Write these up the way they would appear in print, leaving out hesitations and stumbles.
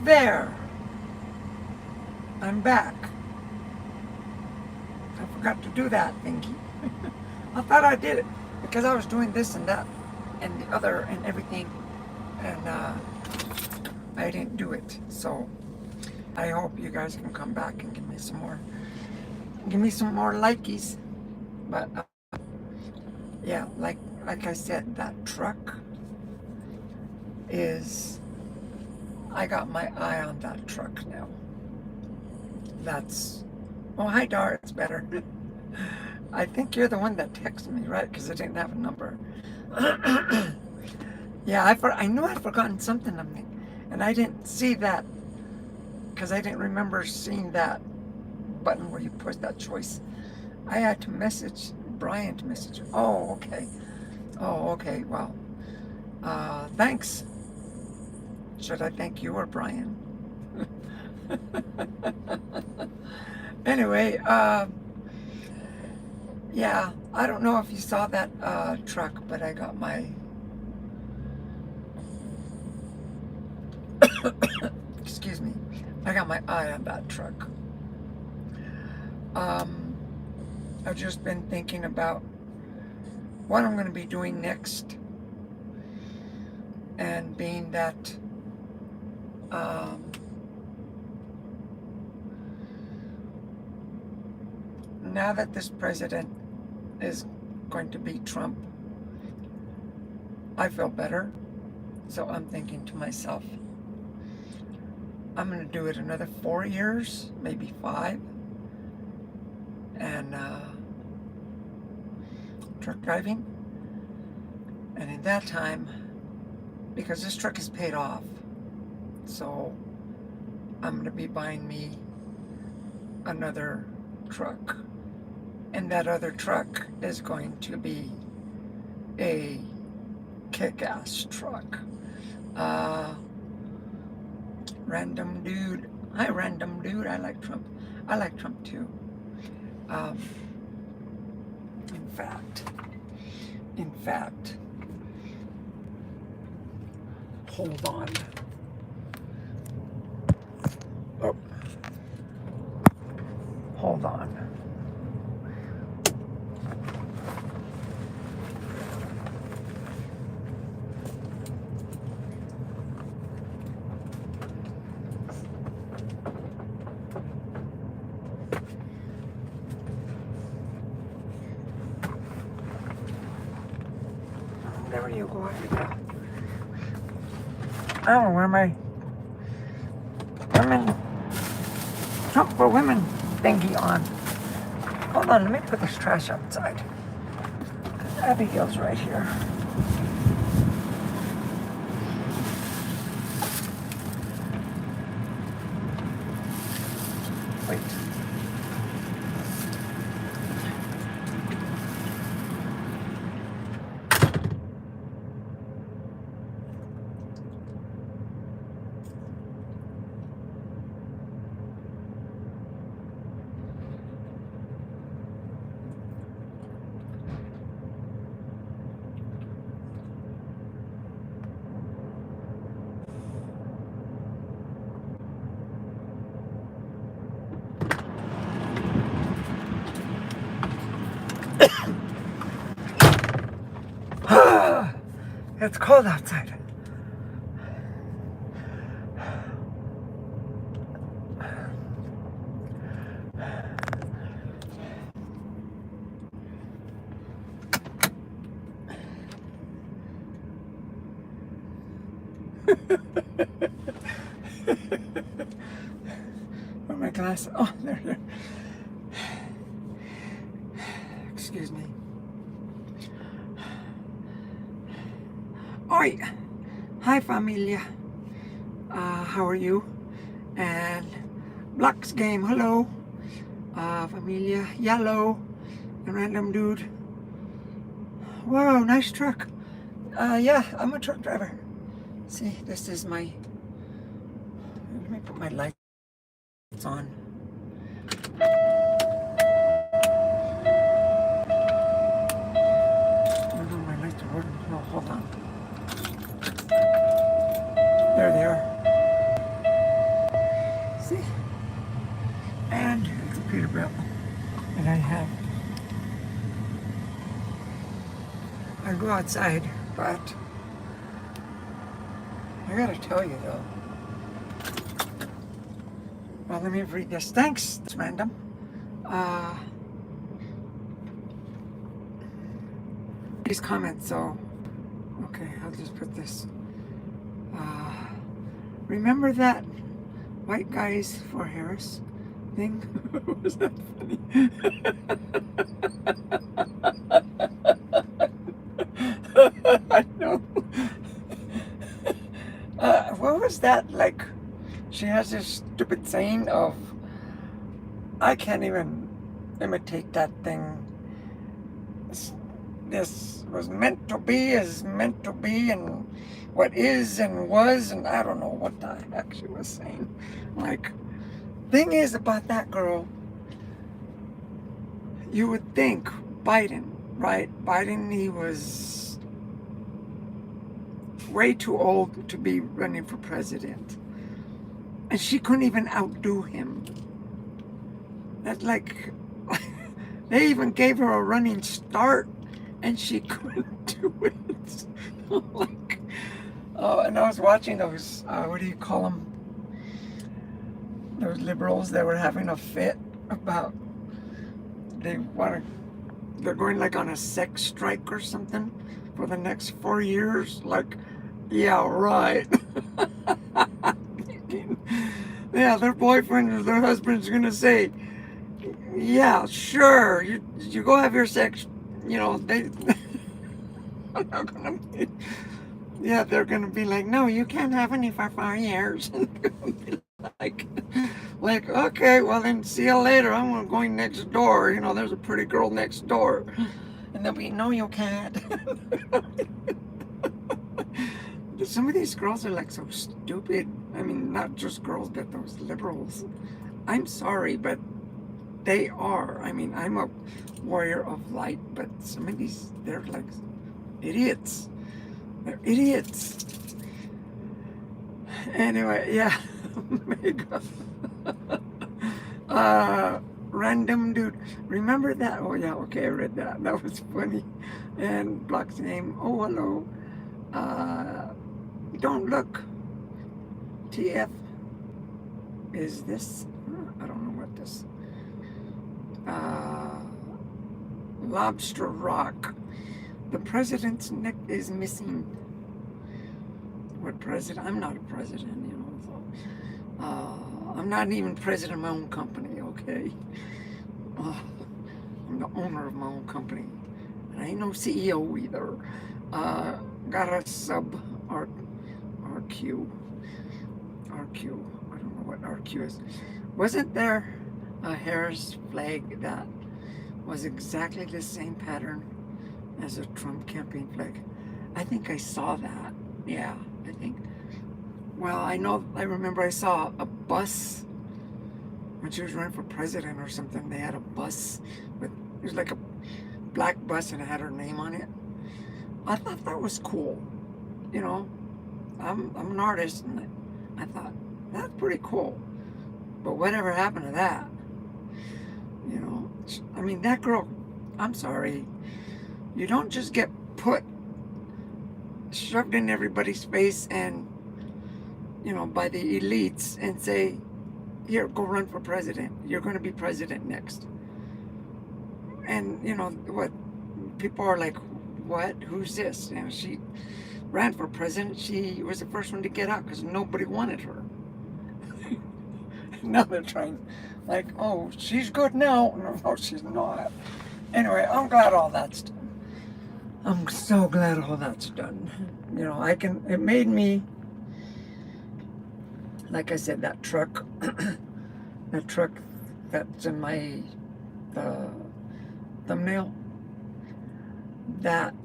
There, I'm back. I forgot to do that thingy. I thought I did it because I was doing this and that and the other and everything, and I didn't do it. So I hope you guys can come back and give me some more likies. But yeah, like I said, that truck is, I got my eye on that truck now. That's, oh, hi Dar, it's better. I think you're the one that texted me, right? Because I didn't have a number. Yeah, I knew I'd forgotten something of me, and I didn't see that because I didn't remember seeing that button where you push that choice. I had to message Brian to message. Oh, okay. Oh, okay. Well, thanks. Should I thank you or Brian? Anyway, yeah, I don't know if you saw that truck, but I got my excuse me, I got my eye on that truck. I've just been thinking about what I'm going to be doing next, and being that now that this president is going to be Trump, I feel better. So I'm thinking to myself, I'm going to do it another 4 years, maybe 5, and truck driving. And in that time, because this truck is paid off, so I'm going to be buying me another truck. And that other truck is going to be a kick-ass truck. Random dude. Hi, random dude. I like Trump. I like Trump too. In fact, hold on. Oh, hold on. Wherever you go, I don't know where my women, Trump for Women thingy on. Hold on, let me put this trash outside. Abigail's right here. Wait. It's cold outside. Where are my glasses? Oh, there. Excuse me. Oi! Hi, familia. How are you? And Black's game, hello. Familia, yellow, and random dude. Whoa, nice truck. Yeah, I'm a truck driver. See, this is my, let me put my lights on. My lights are working. Oh, hold on. There they are. have. I go outside, but I gotta tell you though. Well, let me read this. Thanks. It's random. These comments, so okay, I'll just put this. Remember that white guys for Harris thing? Was that funny? I know. What was that like? She has this stupid saying of, I can't even imitate that thing. This was meant to be is meant to be, and what is and was, and I don't know what the heck she was saying. Like, thing is about that girl, you would think Biden, right? Biden, he was way too old to be running for president. And she couldn't even outdo him. That's like, they even gave her a running start and she couldn't do it. Like, and I was watching those, what do you call them? Those liberals that were having a fit about, they're going like on a sex strike or something for the next 4 years. Like, yeah, right. Yeah, their boyfriend or their husband's gonna say, yeah, sure, you go have your sex, you know, they are not gonna be, yeah, they're gonna be like, no, you can't have any for 4 years. And they're gonna be like, okay, well then see you later, I'm going next door, you know, there's a pretty girl next door. And they'll be, no, you can't. Some of these girls are like so stupid. I mean, not just girls, but those liberals. I'm sorry, but they are. I mean, I'm a warrior of light, but some of these, they're like idiots. They're idiots. Anyway, yeah. Mega. Random dude. Remember that? Oh, yeah, okay, I read that. That was funny. And Block's name. Oh, hello. Don't look. TF. Is this? I don't know what this. Lobster Rock. The president's neck is missing. What president? I'm not a president, you know. So, I'm not even president of my own company, okay? I'm the owner of my own company. And I ain't no CEO either. Got a sub RQ. I don't know what RQ is. Wasn't there a Harris flag that was exactly the same pattern as a Trump campaign flag? I think I saw that. Yeah, I think. Well, I remember I saw a bus when she was running for president or something. They had a bus it was like a black bus and it had her name on it. I thought that was cool. You know, I'm an artist and I thought, that's pretty cool. But whatever happened to that? You know, I mean, that girl, I'm sorry. You don't just get shoved in everybody's face and, you know, by the elites and say, here, go run for president. You're going to be president next. And, you know, what? People are like, what? Who's this? You know, she ran for president. She was the first one to get out because nobody wanted her. Now they're trying, like, oh, she's good now. No, she's not. Anyway, I'm glad all that's done. I'm so glad all that's done. You know, it made me, like I said, that truck, that truck that's in my thumbnail, that,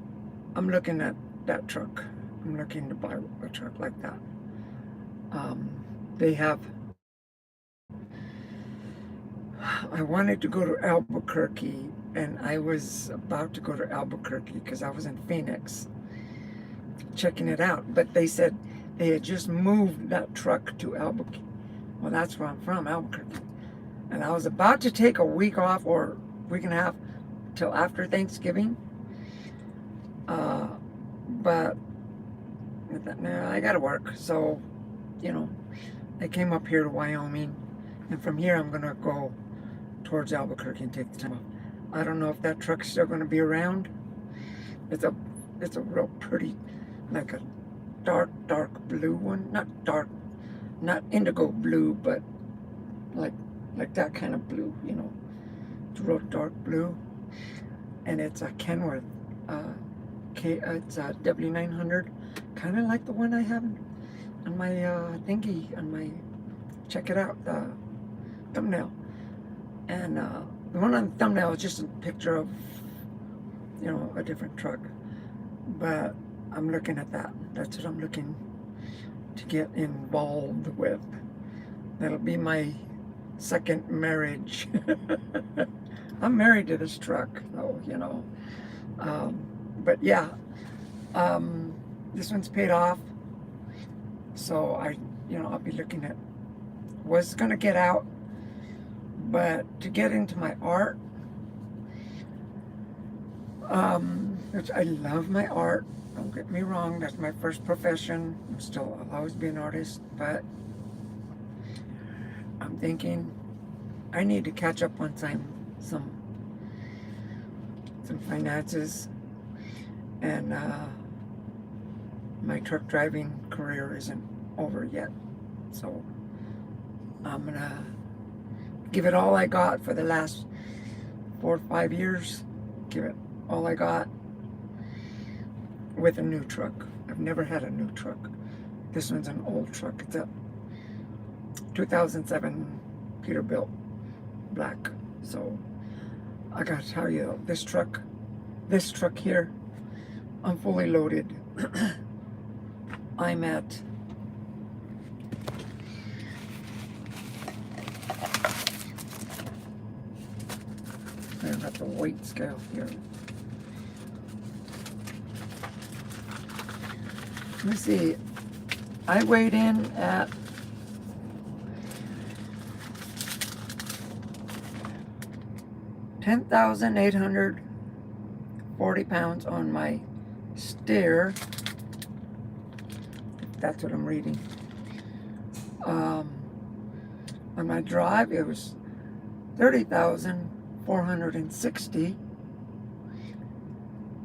I'm looking at that truck. I'm looking to buy a truck like that. They have, I wanted to go to Albuquerque, and I was about to go to Albuquerque because I was in Phoenix checking it out. But they said they had just moved that truck to Albuquerque. Well, that's where I'm from, Albuquerque. And I was about to take a week off or week and a half till after Thanksgiving. But I gotta work, so I came up here to Wyoming, and from here I'm gonna go towards Albuquerque and take the time off. I don't know if that truck's still gonna be around. It's a real pretty, like a dark blue one, not indigo blue, but like that kind of blue, it's real dark blue, and it's a Kenworth. It's a W900, kind of like the one I have on my thingy, on my, check it out, the thumbnail. And the one on the thumbnail is just a picture of, a different truck. But I'm looking at that. That's what I'm looking to get involved with. That'll be my second marriage. I'm married to this truck, though, but yeah, this one's paid off, so I'll be looking at, was gonna get out, but to get into my art, which I love my art, don't get me wrong, that's my first profession. I'll always be an artist, but I'm thinking I need to catch up on some finances. And my truck driving career isn't over yet, so I'm gonna give it all I got for the last 4 or 5 years. Give it all I got with a new truck. I've never had a new truck. This one's an old truck. It's a 2007 Peterbilt black. So I gotta tell you, this truck here, I'm fully loaded. I'm at I've got the weight scale here. Let me see. I weighed in at 10,840 pounds on my steer. That's what I'm reading. On my drive, it was 30,460.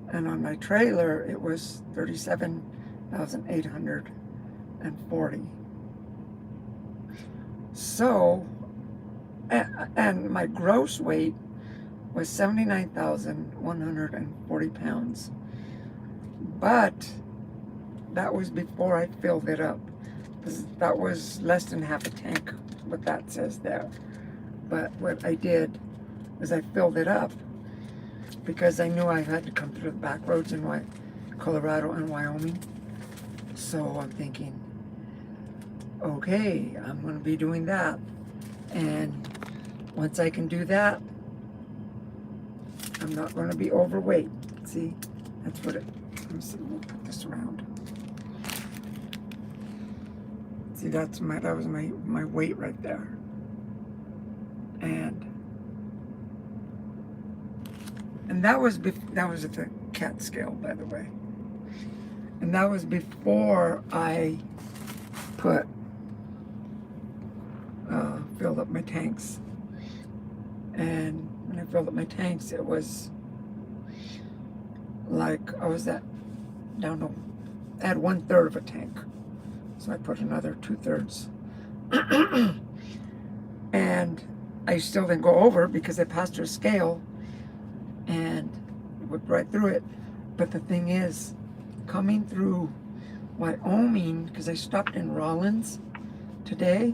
And on my trailer, it was 37,840. So, and my gross weight was 79,140 pounds. But that was before I filled it up. That was less than half a tank, what that says there. But what I did is I filled it up because I knew I had to come through the back roads in Colorado and Wyoming. So I'm thinking, okay, I'm going to be doing that. And once I can do that, I'm not going to be overweight. See, that's what it, let me see, we'll put this around. See, that was my weight right there. And that was at the cat scale, by the way. And that was before I filled up my tanks. And when I filled up my tanks, it was like I had 1/3 of a tank. So I put another 2/3. And I still didn't go over because I passed her scale and went right through it. But the thing is, coming through Wyoming, because I stopped in Rollins today,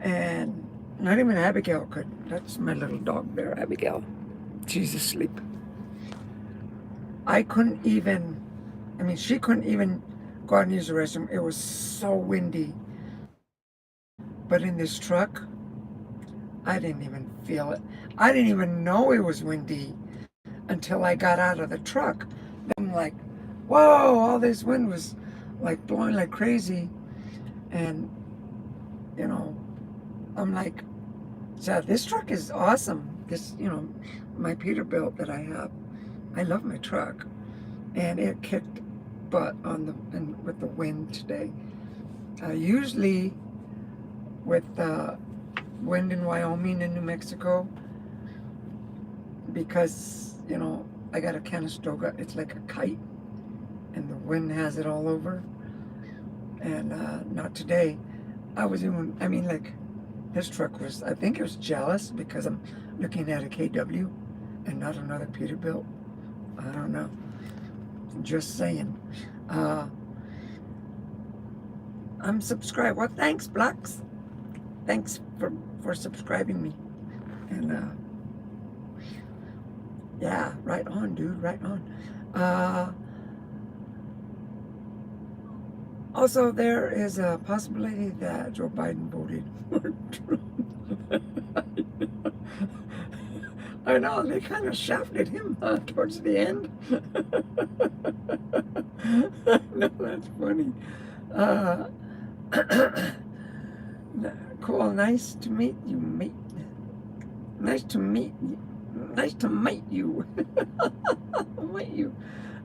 and not even Abigail could. That's my little dog there, Abigail. She's asleep. I couldn't even, she couldn't even go out and use the restroom. It was so windy. But in this truck, I didn't even feel it. I didn't even know it was windy until I got out of the truck. I'm like, whoa, all this wind was like blowing like crazy. And, I'm like, So this truck is awesome. This, my Peterbilt that I have. I love my truck, and it kicked butt with the wind today. Usually with wind in Wyoming and New Mexico, because I got a Conestoga. It's like a kite, and the wind has it all over. And not today. Like, his truck was, I think it was jealous because I'm looking at a KW and not another Peterbilt. I don't know. Just saying. I'm subscribed. Well, thanks, Blocks. Thanks for subscribing me. And yeah, right on, dude. Right on. Also, there is a possibility that Joe Biden voted for Trump. I know, they kind of shafted him towards the end. I know, that's funny. Cool, nice to meet you, mate. Nice to meet you. Nice to meet you. Meet you.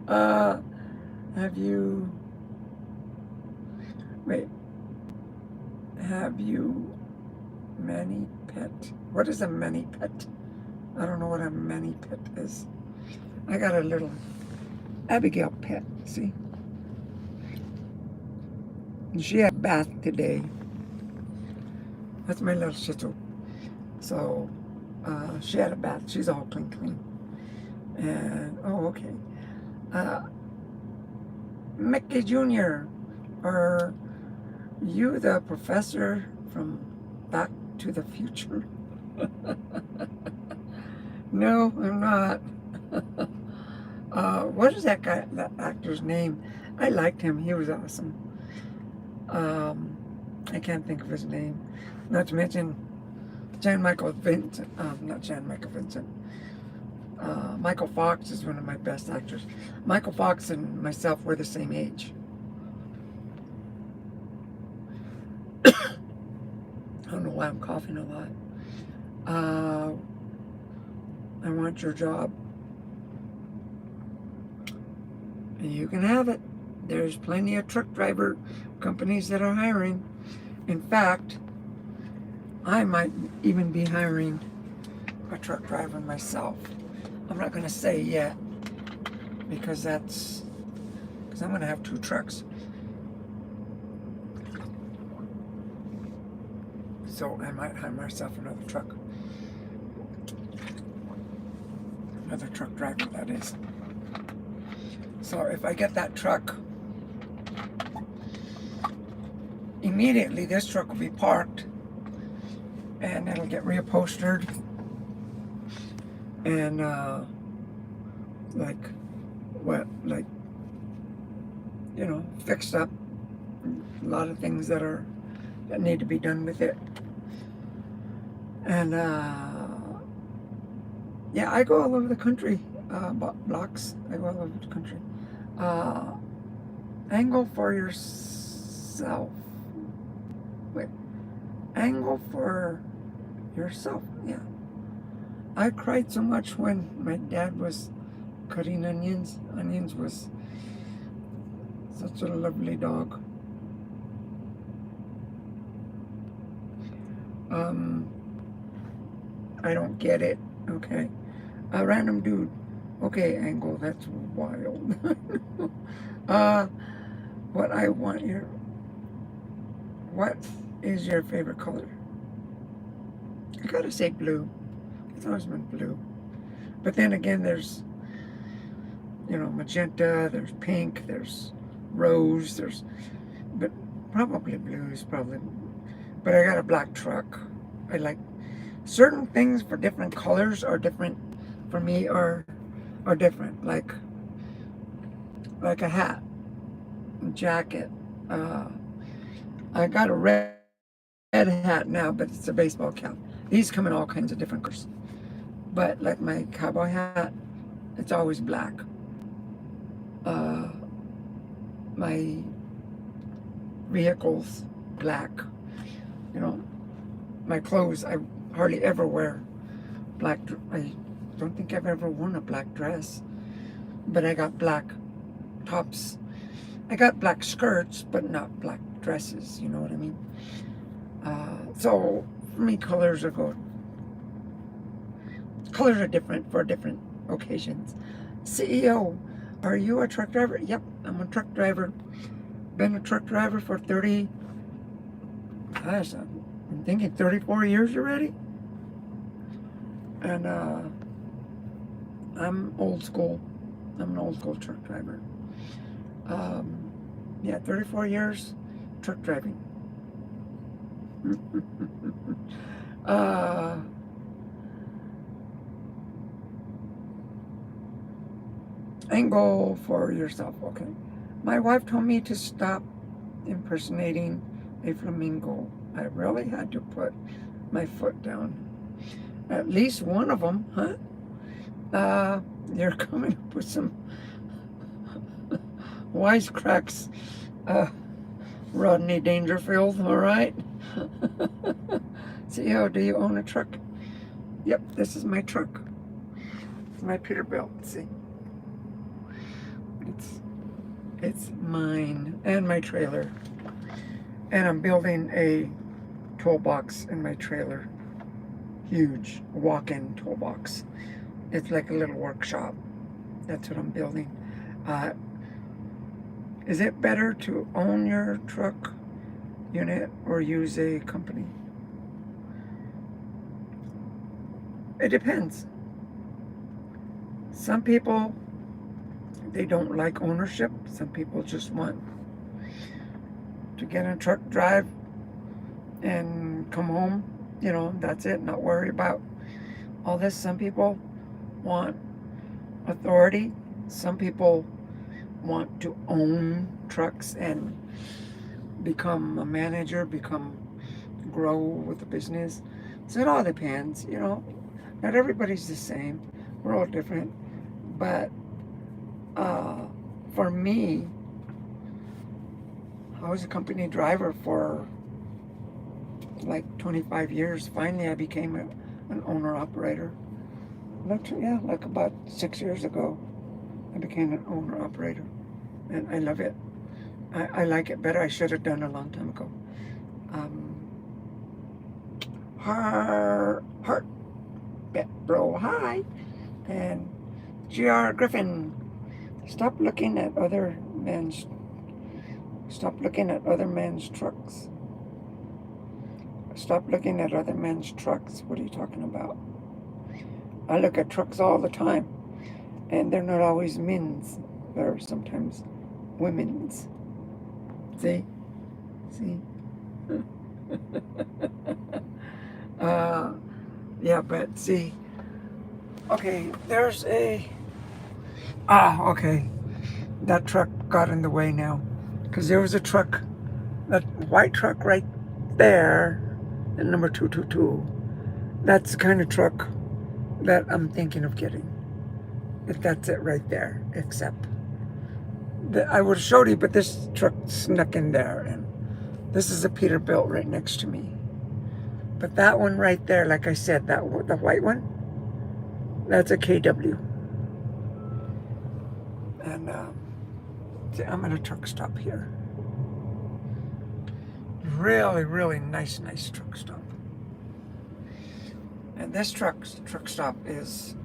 Have you... Wait. Have you many pet? What is a mani pet? I don't know what a mani pet is. I got a little Abigail pet, see? And she had a bath today. That's my little Shih Tzu. So, she had a bath. She's all clean. And, oh, okay. Mickey Jr., are you the professor from Back to the Future? No, I'm not. What is that actor's name? I liked him. He was awesome. I can't think of his name. Not to mention Michael Fox is one of my best actors. Michael Fox and myself were the same age. I don't know why I'm coughing a lot. I want your job. And you can have it. There's plenty of truck driver companies that are hiring. In fact, I might even be hiring a truck driver myself. I'm not going to say yet because I'm going to have 2 trucks. So I might hire myself another truck. Another truck driver, that is. So if I get that truck, immediately this truck will be parked and it'll get reupholstered and fixed up. A lot of things that need to be done with it. And yeah, I go all over the country. Blocks. I go all over the country. Angle for yourself. Wait. Angle for yourself. Yeah. I cried so much when my dad was cutting onions. Onions was such a lovely dog. I don't get it. Okay. A random dude. Okay, Angle, that's wild. What is your favorite color? I gotta say blue. It's always been blue. But then again, there's, magenta, there's pink, there's rose, but probably blue is probably, but I got a black truck. I like certain things for different colors are different for me are different, like a hat, a jacket. I got a red hat now, but it's a baseball cap. These come in all kinds of different colors. But like my cowboy hat, it's always black. My vehicle's black. My clothes, hardly ever wear black. I don't think I've ever worn a black dress, but I got black tops. I got black skirts, but not black dresses. You know what I mean? So for me, colors are different for different occasions. CEO, are you a truck driver? Yep, I'm a truck driver. Been a truck driver for 30, gosh, I'm thinking 34 years already. And I'm old school. I'm an old school truck driver. Yeah, 34 years truck driving. uh, Angle for yourself, okay. My wife told me to stop impersonating a flamingo. I really had to put my foot down. At least one of them, huh? You're coming up with some wisecracks, Rodney Dangerfield, all right? CEO, do you own a truck? Yep, this is my truck. It's my Peterbilt, see? It's mine and my trailer. And I'm building a toolbox in my trailer. Huge walk-in toolbox. It's like a little workshop. That's what I'm building. Is it better to own your truck unit or use a company? It depends. Some people, they don't like ownership. Some people just want to get in a truck, drive, and come home. You know, that's it. Not worry about all this. Some people want authority. Some people want to own trucks and become a manager, grow with the business. So it all depends, you know. Not everybody's the same. We're all different. But for me, I was a company driver for like 25 years. Finally, I became an owner-operator. Like about 6 years ago, I became an owner-operator. And I love it. I like it better. I should have done a long time ago. Heart Bet Bro, hi. And GR Griffin, stop looking at other men's trucks. Stop looking at other men's trucks. What are you talking about? I look at trucks all the time, and they're not always men's. They're sometimes women's. See? Yeah, but see. Okay, there's okay. That truck got in the way now. Because there was a truck, that white truck right there, at number 222. That's the kind of truck that I'm thinking of getting. If that's it right there. Except, I would have showed you, but this truck snuck in there. And this is a Peterbilt right next to me. But that one right there, like I said, the white one, that's a KW. And see, I'm at a truck stop here. Really, really nice truck stop. And this truck stop is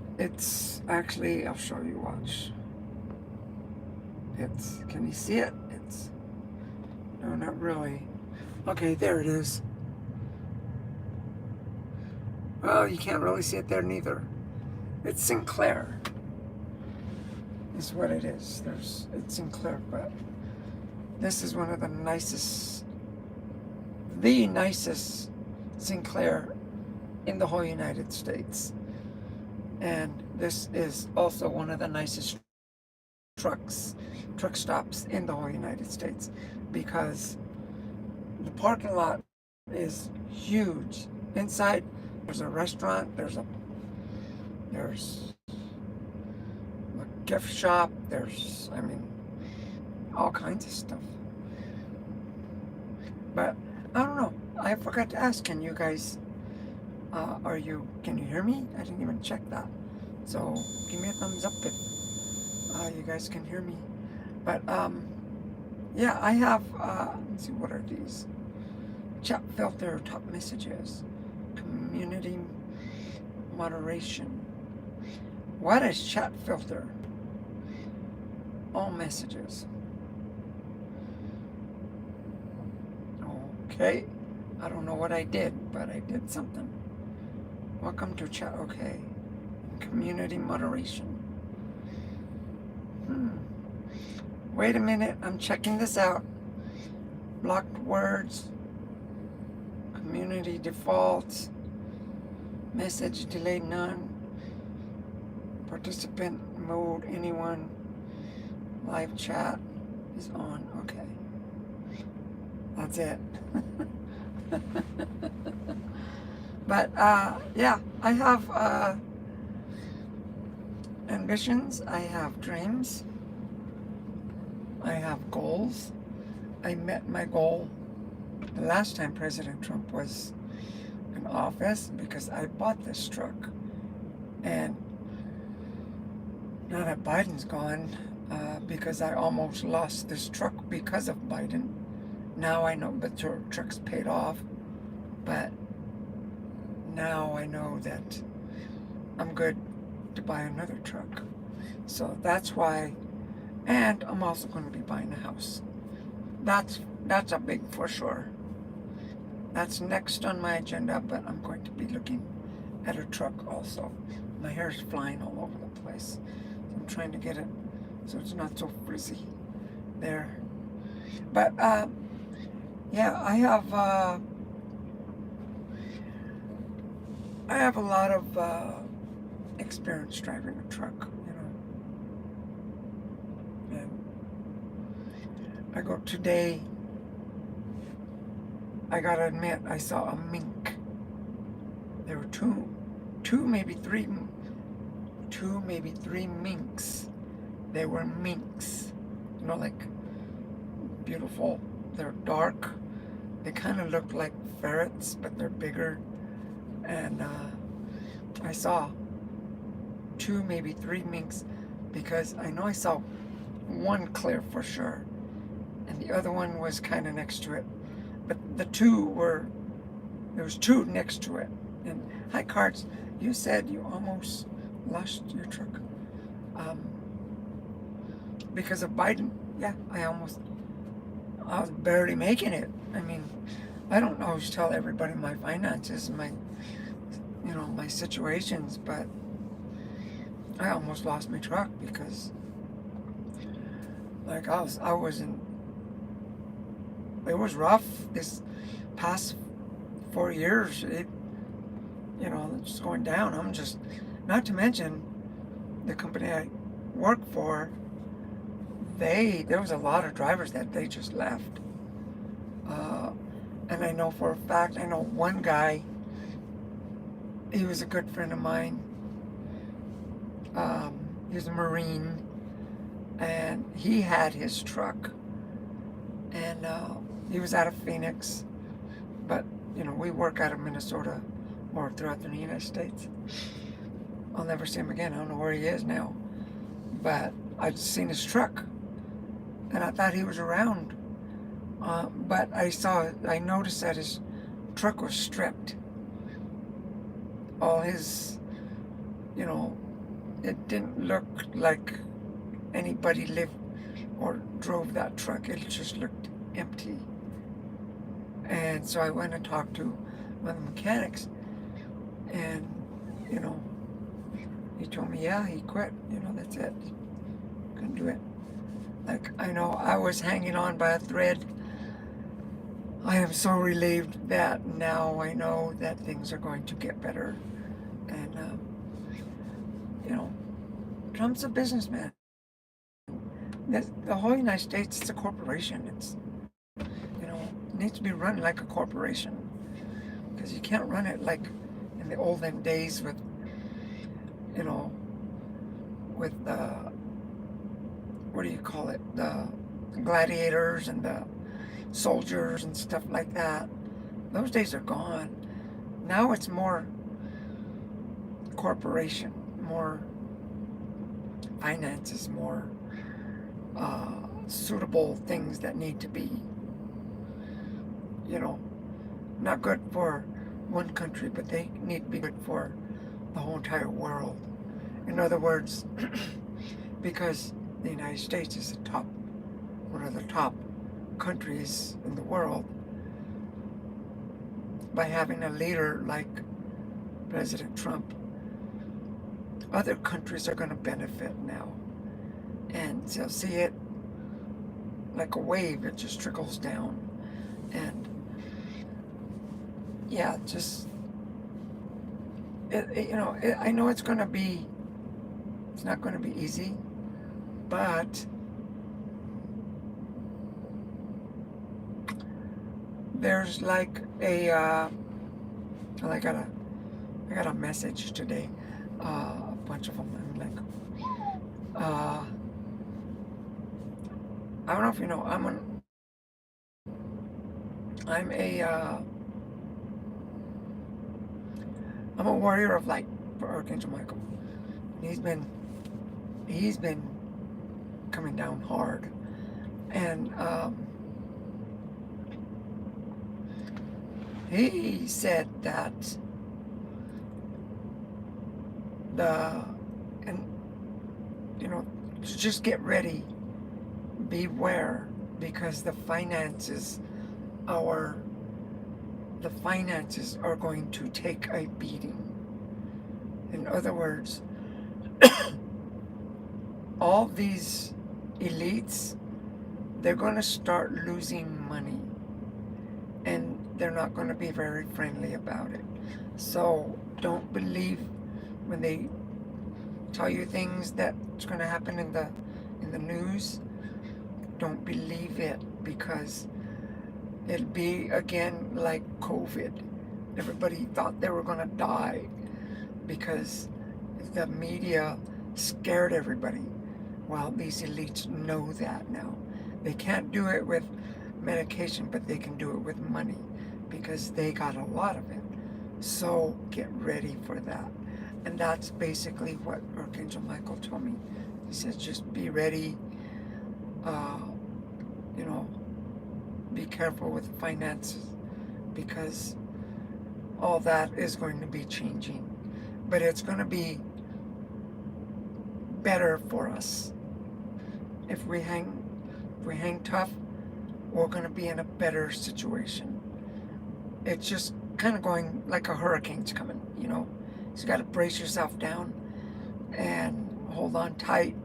it's actually, I'll show you, watch. Can you see it? No, not really. Okay, there it is. Well, you can't really see it there neither. It's Sinclair. Is what it is. It's Sinclair, but this is one of the nicest Sinclair in the whole United States. And this is also one of the nicest truck stops in the whole United States, because the parking lot is huge. Inside there's a restaurant, there's a gift shop, there's all kinds of stuff. But I don't know. I forgot to ask. Can you guys? Can you hear me? I didn't even check that. So give me a thumbs up if you guys can hear me. But yeah, I have. Let's see, what are these? Chat filter, top messages, community moderation. What is chat filter? All messages. Okay. I don't know what I did, but I did something. Welcome to chat. Okay. Community moderation. Wait a minute. I'm checking this out. Blocked words. Community defaults. Message delay none. Participant mode anyone. Live chat is on. Okay. That's it. But yeah, I have ambitions. I have dreams. I have goals. I met my goal the last time President Trump was in office because I bought this truck. And now that Biden's gone, because I almost lost this truck because of Biden. Now I know the truck's paid off, but now I know that I'm good to buy another truck. So that's why, and I'm also going to be buying a house. That's a big for sure. That's next on my agenda, but I'm going to be looking at a truck also. My hair's flying all over the place. I'm trying to get it so it's not so frizzy there. But yeah, I have a lot of experience driving a truck, you know. And I go today. I gotta admit, I saw a mink. There were two, maybe three minks. They were minks, you know, like beautiful. They're dark. They kind of look like ferrets, but they're bigger. And I saw two, maybe three minks, because I know I saw one clear for sure, and the other one was kind of next to it. But there was two next to it. And hi, Cards, you said you almost lost your truck because of Biden. Yeah, I was barely making it. I mean, I don't always tell everybody my finances, my situations, but I almost lost my truck because, like, it was rough this past 4 years. It's just going down. I'm just, not to mention the company I work for, there was a lot of drivers that they just left. And I know for a fact, I know one guy, he was a good friend of mine. He was a Marine, and he had his truck, and he was out of Phoenix, but we work out of Minnesota or throughout the United States. I'll never see him again. I don't know where he is now, but I'd seen his truck, and I thought he was around. But I noticed that his truck was stripped. All his, it didn't look like anybody lived or drove that truck. It just looked empty. And so I went and talked to one of the mechanics, and he told me, yeah, he quit. That's it. Couldn't do it. Like, I know I was hanging on by a thread. I am so relieved that now I know that things are going to get better. And Trump's a businessman. The whole United States is a corporation. It needs to be run like a corporation, because you can't run it like in the olden days with what do you call it, the gladiators and the soldiers and stuff like that. Those days are gone. Now it's more corporation, more finances, more suitable things that need to be, you know, not good for one country, but they need to be good for the whole entire world. In other words, because the United States is one of the top countries in the world, by having a leader like President Trump, other countries are going to benefit now. And they'll see it like a wave, it just trickles down. And yeah, just, I know it's not going to be easy, but there's like I got a message today, a bunch of them. I'm like, I don't know if you know, I'm a warrior of light for Archangel Michael. He's been coming down hard, and he said that to just get ready, beware, because the finances are going to take a beating. In other words, all these elites, they're going to start losing money, and they're not going to be very friendly about it. So don't believe when they tell you things that's going to happen in the news. Don't believe it, because it'll be again like COVID. Everybody thought they were going to die because the media scared everybody. Well, these elites know that now. They can't do it with medication, but they can do it with money, because they got a lot of it. So get ready for that. And that's basically what Archangel Michael told me. He says, just be ready, be careful with finances, because all that is going to be changing. But it's going to be better for us. If we hang tough, we're going to be in a better situation. It's just kind of going like a hurricane's coming, So you got to brace yourself down and hold on tight,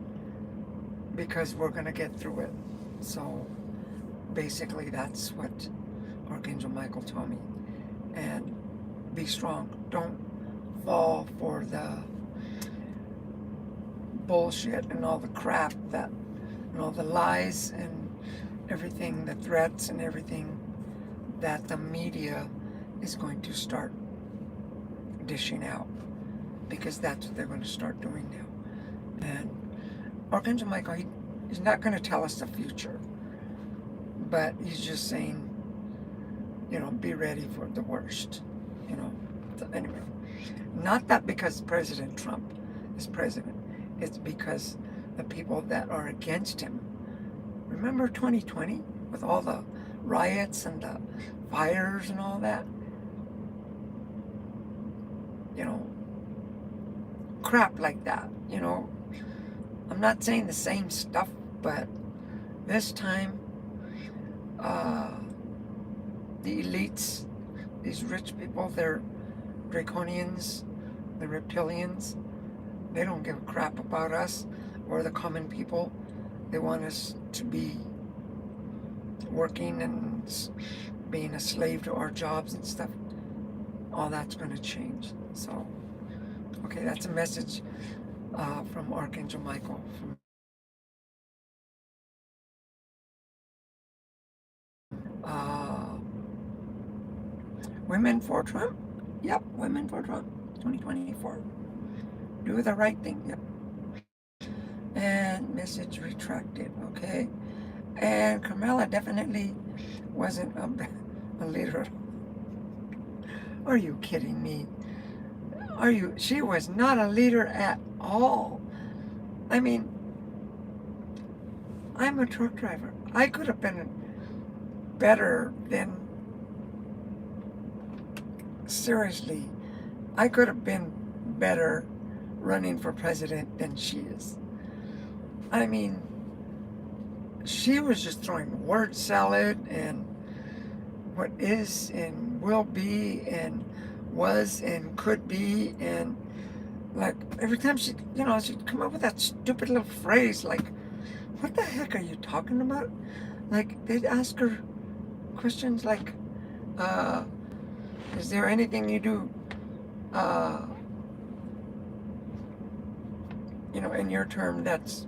because we're going to get through it. So basically that's what Archangel Michael told me. And be strong. Don't fall for the bullshit and all the crap and all the lies and everything, the threats and everything that the media is going to start dishing out, because that's what they're going to start doing now. And Archangel Michael, he's not going to tell us the future, but he's just saying, be ready for the worst, So anyway, not that because President Trump is president, it's because the people that are against him. Remember 2020 with all the riots and the fires and all that? Crap like that, I'm not saying the same stuff, but this time, the elites, these rich people, they're draconians, the reptilians. They don't give a crap about us or the common people. They want us to be working and being a slave to our jobs and stuff. All that's going to change. So, okay, that's a message from Archangel Michael. Women for Trump? Yep, Women for Trump 2024. Do the right thing. Yep. And message retracted. Okay. And Kamala definitely wasn't a leader. Are you kidding me? She was not a leader at all. I mean, I'm a truck driver. I could have been better than, seriously, I could have been better running for president than she is. I mean, she was just throwing word salad and what is and will be and was and could be, and like every time she'd come up with that stupid little phrase like, what the heck are you talking about? Like, they'd ask her questions like, uh, is there anything you do, uh, in your term that's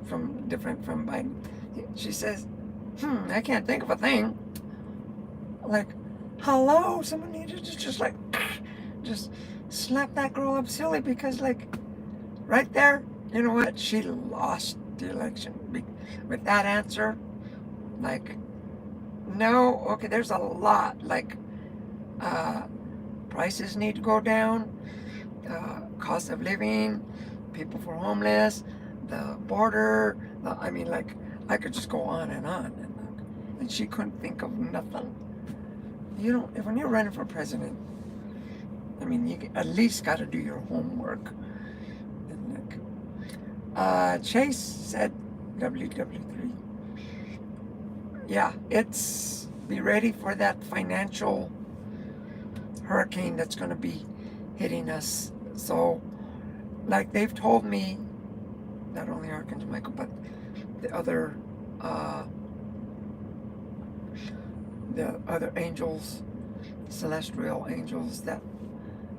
different from Biden? She says, I can't think of a thing. Like, hello, someone needed to just slap that girl up silly, because like, right there, you know what? She lost the election with that answer. Like, no, okay, there's a lot. Like, prices need to go down, cost of living, people for homeless, the border. I mean, like, I could just go on and on. And she couldn't think of nothing. When you're running for president, I mean, you at least got to do your homework. And like, Chase said, WW3. Yeah, be ready for that financial hurricane that's going to be hitting us. So, like, they've told me, not only Archangel Michael, but the other angels, celestial angels, that,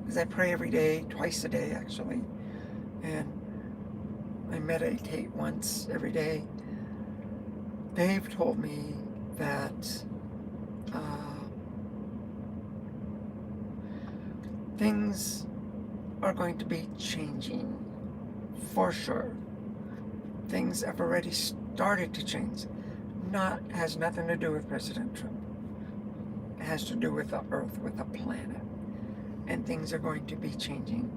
because I pray every day, twice a day actually, and I meditate once every day. They've told me that things are going to be changing for sure. Things have already started to change. Has nothing to do with President Trump. It has to do with the earth, with the planet. And things are going to be changing.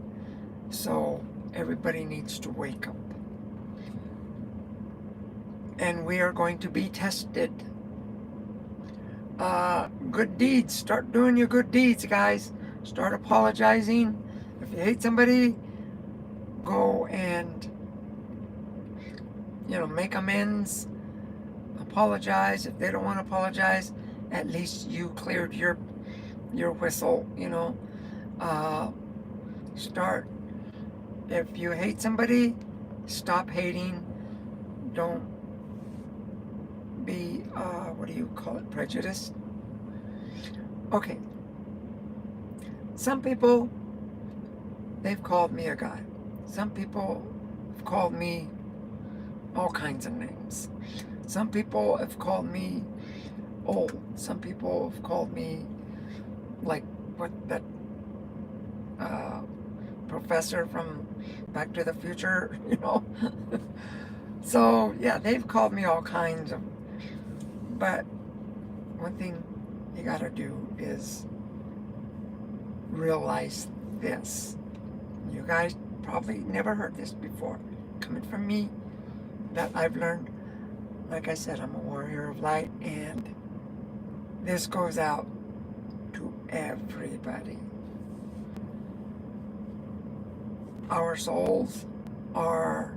So everybody needs to wake up. And we are going to be tested. Good deeds. Start doing your good deeds, guys. Start apologizing. If you hate somebody, go and make amends. Apologize. If they don't want to apologize, at least you cleared your whistle. Start. If you hate somebody, stop hating. Don't be what do you call it? Prejudiced. Okay. Some people, they've called me a guy. Some people have called me all kinds of names. Some people have called me old. Some people have called me like that professor from Back to the Future, So yeah, they've called me all kinds of. But one thing you gotta do is realize this. You guys probably never heard this before. Coming from me, that I've learned. Like I said, I'm a warrior of light, and this goes out to everybody. Our souls have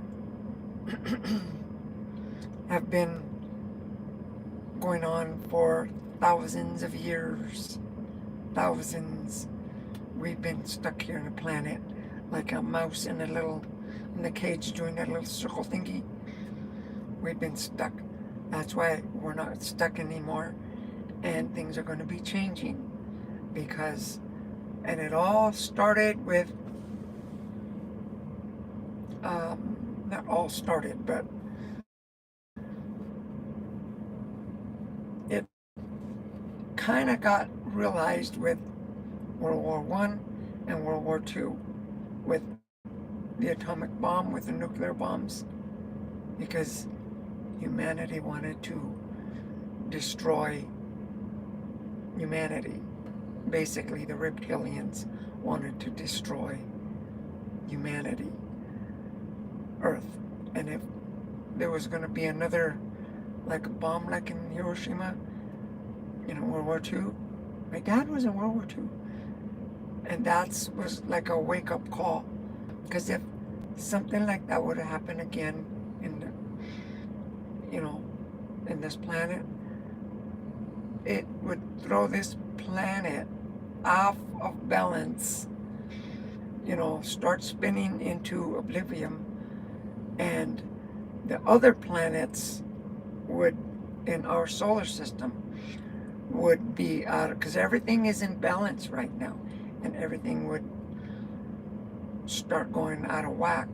been going on for thousands of years. Thousands. We've been stuck here on the planet like a mouse in the cage doing that little circle thingy. We've been stuck. That's why we're not stuck anymore. And things are going to be changing. And it all started with, not all started, but it kind of got realized with World War I and World War II, with the atomic bomb, with the nuclear bombs, because humanity wanted to destroy humanity. Basically, the reptilians wanted to destroy humanity, Earth. And if there was going to be another, like a bomb like in Hiroshima, World War II, my dad was in World War II. And that was like a wake-up call. Because if something like that would have happened again in in this planet, it would throw this planet off of balance, start spinning into oblivion, and the other planets would, in our solar system, would be out, because everything is in balance right now, and everything would start going out of whack.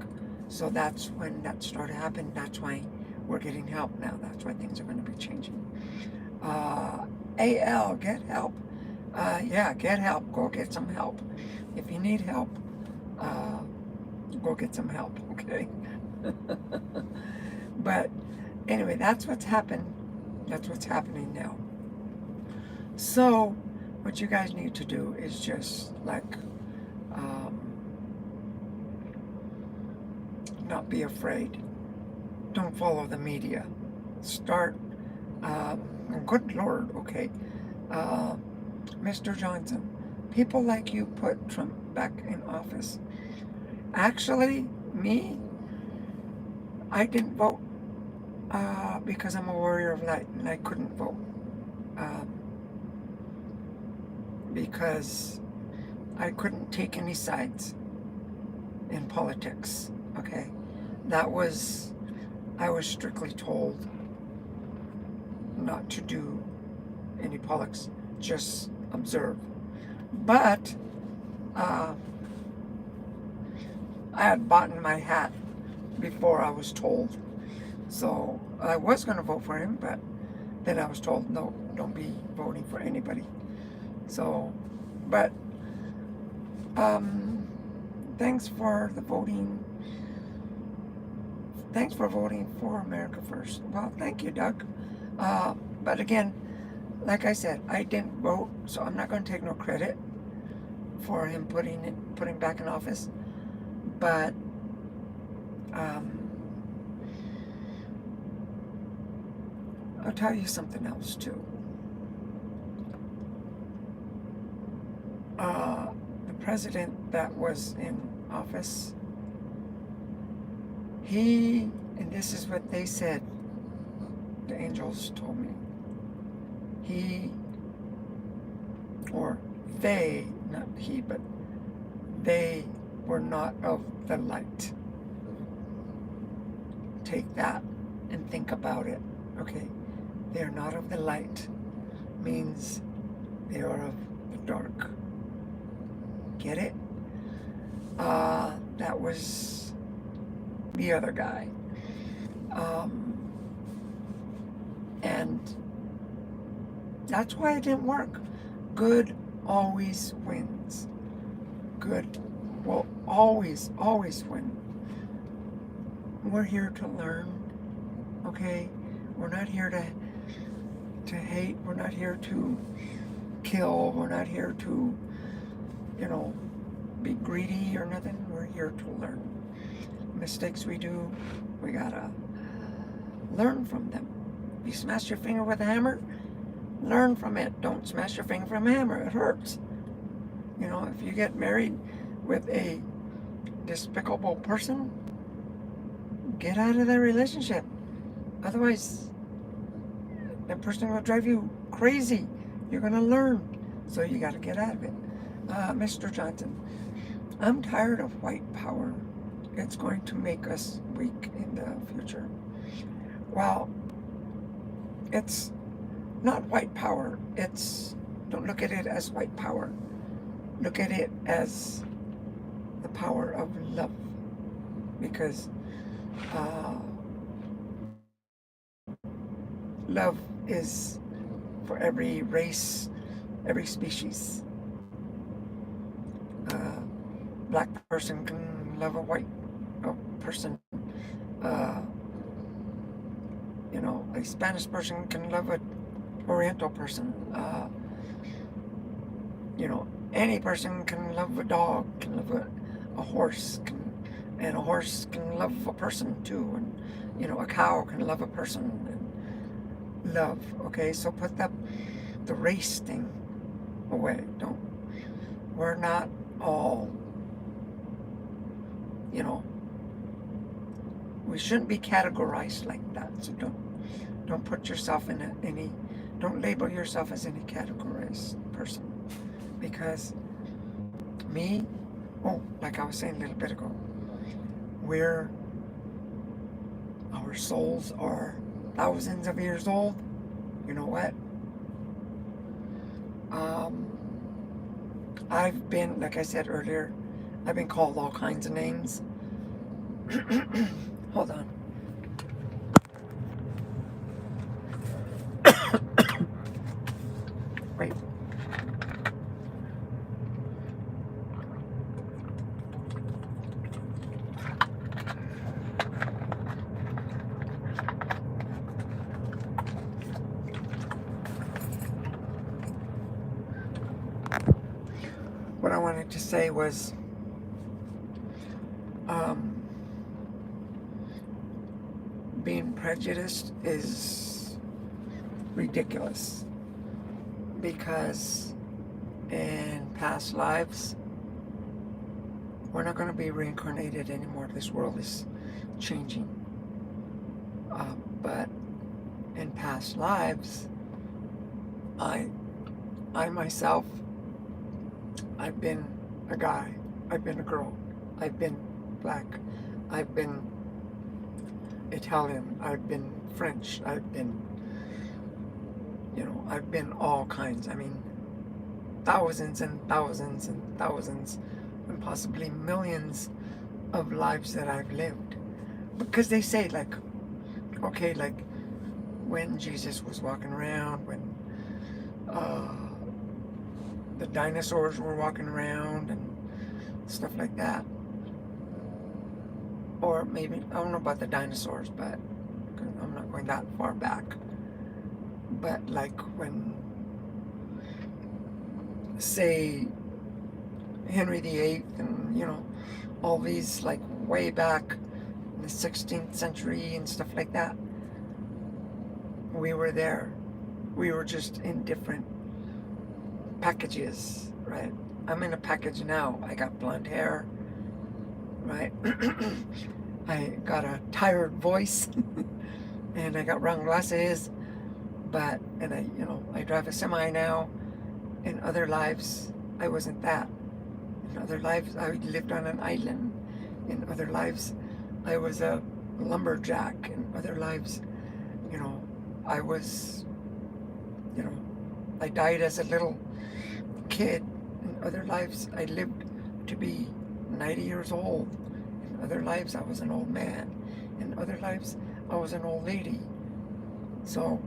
So that's when that started happening. That's why we're getting help now. That's why things are going to be changing. AL, get help. Yeah, get help. Go get some help. If you need help, go get some help, okay? But anyway, that's what's happened. That's what's happening now. So what you guys need to do is just not be afraid. Don't follow the media. Start, good Lord, okay. Mr. Johnson, people like you put Trump back in office. Actually, me, I didn't vote because I'm a warrior of light, and I couldn't vote because I couldn't take any sides in politics, okay? I was strictly told not to do any politics, just observe. But I had bought in my hat before I was told. So I was going to vote for him, but then I was told, no, don't be voting for anybody. So, but thanks for the voting. Thanks for voting for America First. Well, thank you, Doug. But again, like I said, I didn't vote, so I'm not going to take no credit for him putting back in office. But I'll tell you something else too. The president that was in office, and this is what they said, the angels told me, not he, but they were not of the light. Take that and think about it, okay? They are not of the light, means they are of the dark. Get it? That was the other guy. And that's why it didn't work. Good always wins. Good will always, always win. We're here to learn, okay? We're not here to hate. We're not here to kill. We're not here to, be greedy or nothing. We're here to learn. Mistakes we do, we gotta learn from them. If you smash your finger with a hammer, learn from it. Don't smash your finger from a hammer. It hurts. If you get married with a despicable person, get out of that relationship. Otherwise, that person will drive you crazy. You're going to learn. So you got to get out of it. Mr. Johnson, I'm tired of white power. It's going to make us weak in the future. Well, it's not white power. Don't look at it as white power. Look at it as the power of love. Because love is for every race, every species. Black person can love a white person. A Spanish person can love a Oriental person. You know, any person can love a dog, can love a horse, and a horse can love a person too, and you know, a cow can love a person and love. Okay, so put the race thing away. Don't. We're not all. You know, we shouldn't be categorized like that. So don't put yourself in any. Don't label yourself as any categorized person, because me, oh, like I was saying a little bit ago, our souls are thousands of years old. You know what? I've been, like I said earlier, I've been called all kinds of names. Hold on. Wait. What I wanted to say was, being prejudiced is ridiculous, because in past lives, we're not going to be reincarnated anymore. This world is changing. But in past lives, I myself, I've been a guy, I've been a girl, I've been black, I've been Italian, I've been French, I've been, you know, I've been all kinds. I mean, thousands and thousands and thousands and possibly millions of lives that I've lived. Because they say, like, okay, like when Jesus was walking around, when the dinosaurs were walking around and stuff like that. Or maybe, I don't know about the dinosaurs, but I'm not going that far back. But like when, say, Henry VIII and, you know, all these, like, way back in the 16th century and stuff like that, we were there. We were just in different packages, right? I'm in a package now. I got blonde hair, right? I got a tired voice and I got round glasses, and I drive a semi now. In other lives, I wasn't that. In other lives, I lived on an island. In other lives, I was a lumberjack. In other lives, you know, I was, you know, I died as a little kid. In other lives, I lived to be 90 years old. In other lives, I was an old man. In other lives, I was an old lady. So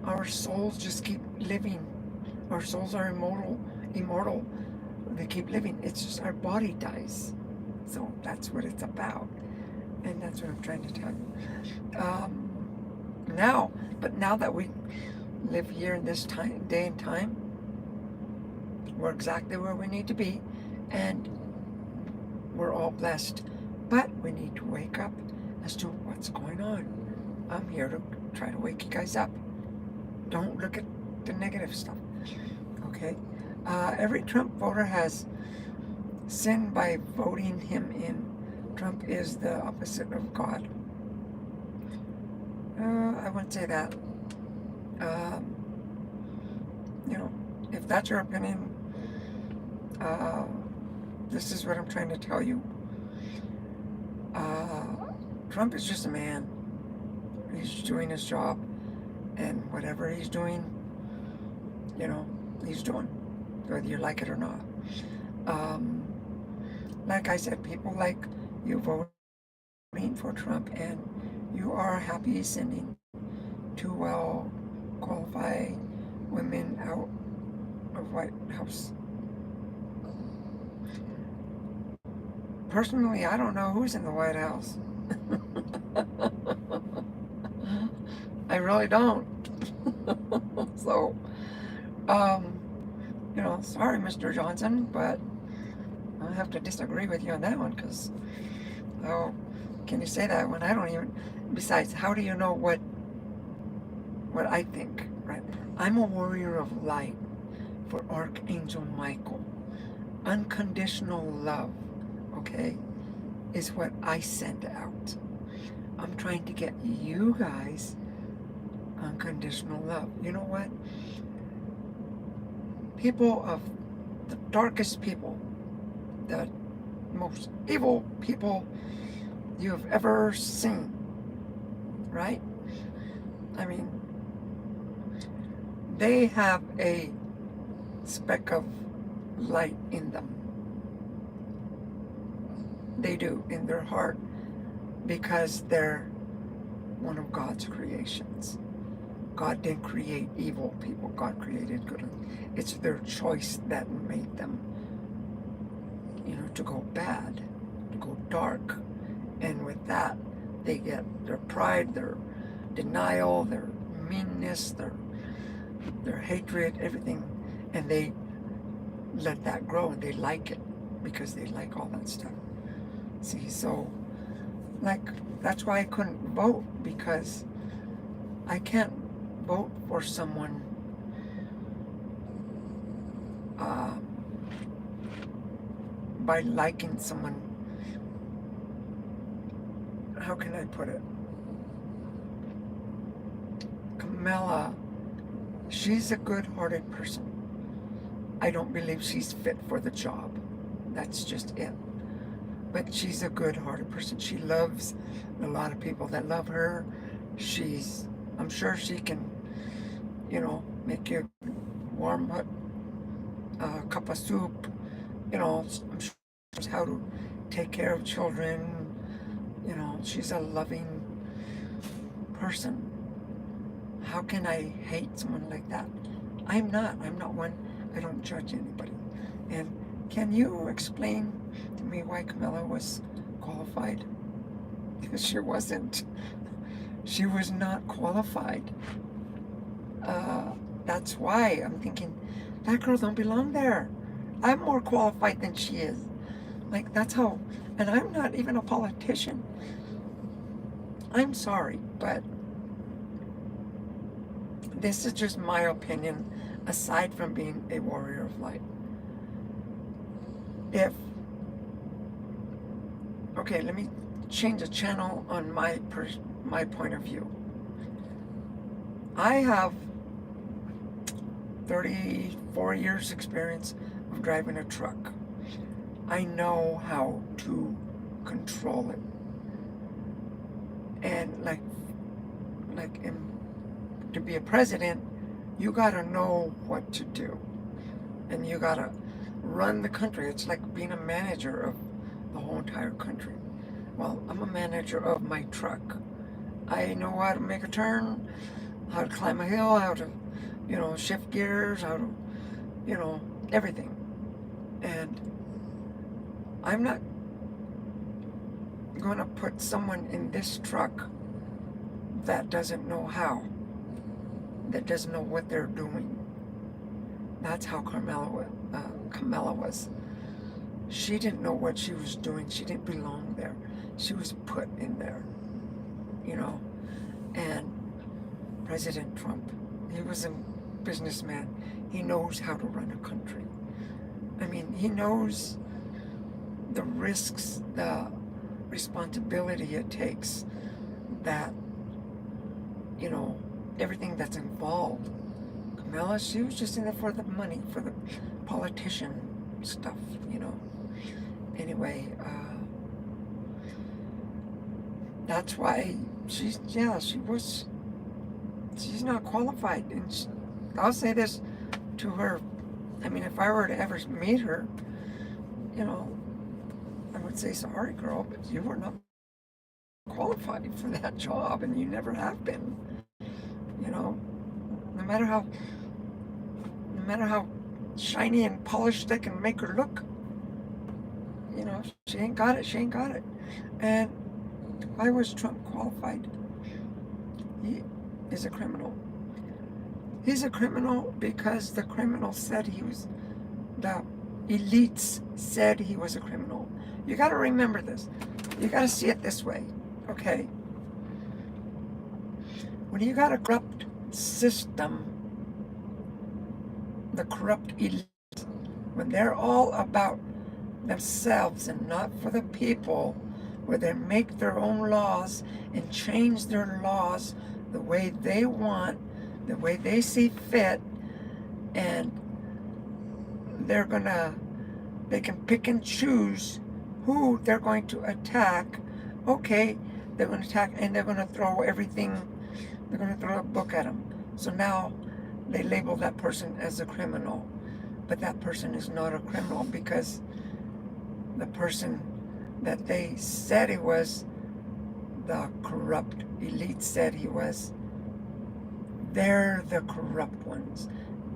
our souls just keep living. Our souls are immortal. They keep living. It's just our body dies. So that's what it's about. And that's what I'm trying to tell you. Now that we live here in this day and time, we're exactly where we need to be, and we're all blessed. But we need to wake up as to what's going on. I'm here to try to wake you guys up. Don't look at the negative stuff. Okay? Every Trump voter has sinned by voting him in. Trump is the opposite of God. I wouldn't say that. You know, if that's your opinion, this is what I'm trying to tell you. Trump is just a man. He's doing his job, and whatever he's doing, you know, he's doing, whether you like it or not. Like I said, people like you voting for Trump, and you are happy sending two well-qualified women out of White House. Personally, I don't know who's in the White House. really don't. So, sorry, Mr. Johnson, but I have to disagree with you on that one, because how can you say that when I don't even, besides, how do you know what I think, right? I'm a warrior of light for Archangel Michael. Unconditional love, okay, is what I send out. I'm trying to get you guys unconditional love. You know what? People of the darkest people, the most evil people you have ever seen, right? I mean, they have a speck of light in them. They do, in their heart, because they're one of God's creations. God didn't create evil people. God created good. It's their choice that made them, to go bad, to go dark. And with that, they get their pride, their denial, their meanness, their hatred, everything. And they let that grow, and they like it because they like all that stuff. See, so, that's why I couldn't vote, because I can't vote for someone by liking someone. How can I put it? Kamala, she's a good-hearted person. I don't believe she's fit for the job. That's just it. But she's a good-hearted person. She loves a lot of people that love her. I'm sure she can, make you a warm hot cup of soup. I'm sure she knows how to take care of children. She's a loving person. How can I hate someone like that? I'm not one. I don't judge anybody. And can you explain to me why Camilla was qualified? Because she wasn't. She was not qualified. That's why I'm thinking, that girl don't belong there. I'm more qualified than she is. That's how, and I'm not even a politician. I'm sorry, but this is just my opinion, aside from being a warrior of light. Okay, let me change the channel on my point of view. I have 34 years experience of driving a truck. I know how to control it. And to be a president, you gotta know what to do. And you gotta run the country. It's like being a manager of the whole entire country. Well, I'm a manager of my truck. I know how to make a turn, how to climb a hill, how to, shift gears, how to, everything. And I'm not going to put someone in this truck that doesn't know how, that doesn't know what they're doing. That's how Kamala was. She didn't know what she was doing. She didn't belong there. She was put in there, And President Trump, he was a businessman. He knows how to run a country. I mean, he knows the risks, the responsibility it takes, that, everything that's involved. Kamala, she was just in there for the money, for the politician stuff, Anyway, that's why she's not qualified. And I'll say this to her. I mean, if I were to ever meet her, I would say, sorry, girl, but you were not qualified for that job, and you never have been. No matter how shiny and polished they can make her look, she ain't got it. And why was Trump qualified? is a criminal. He's a criminal because the criminal said he was, the elites said he was a criminal. You got to remember this. You got to see it this way, okay? When you got a corrupt system, the corrupt elite, when they're all about themselves and not for the people, where they make their own laws and change their laws the way they want, the way they see fit, and they can pick and choose who they're going to attack. Okay, they're going to attack, and they're going to throw everything, they're going to throw a book at them. So now they label that person as a criminal. But that person is not a criminal, because the person that they said he was, the corrupt elite said he was, they're the corrupt ones.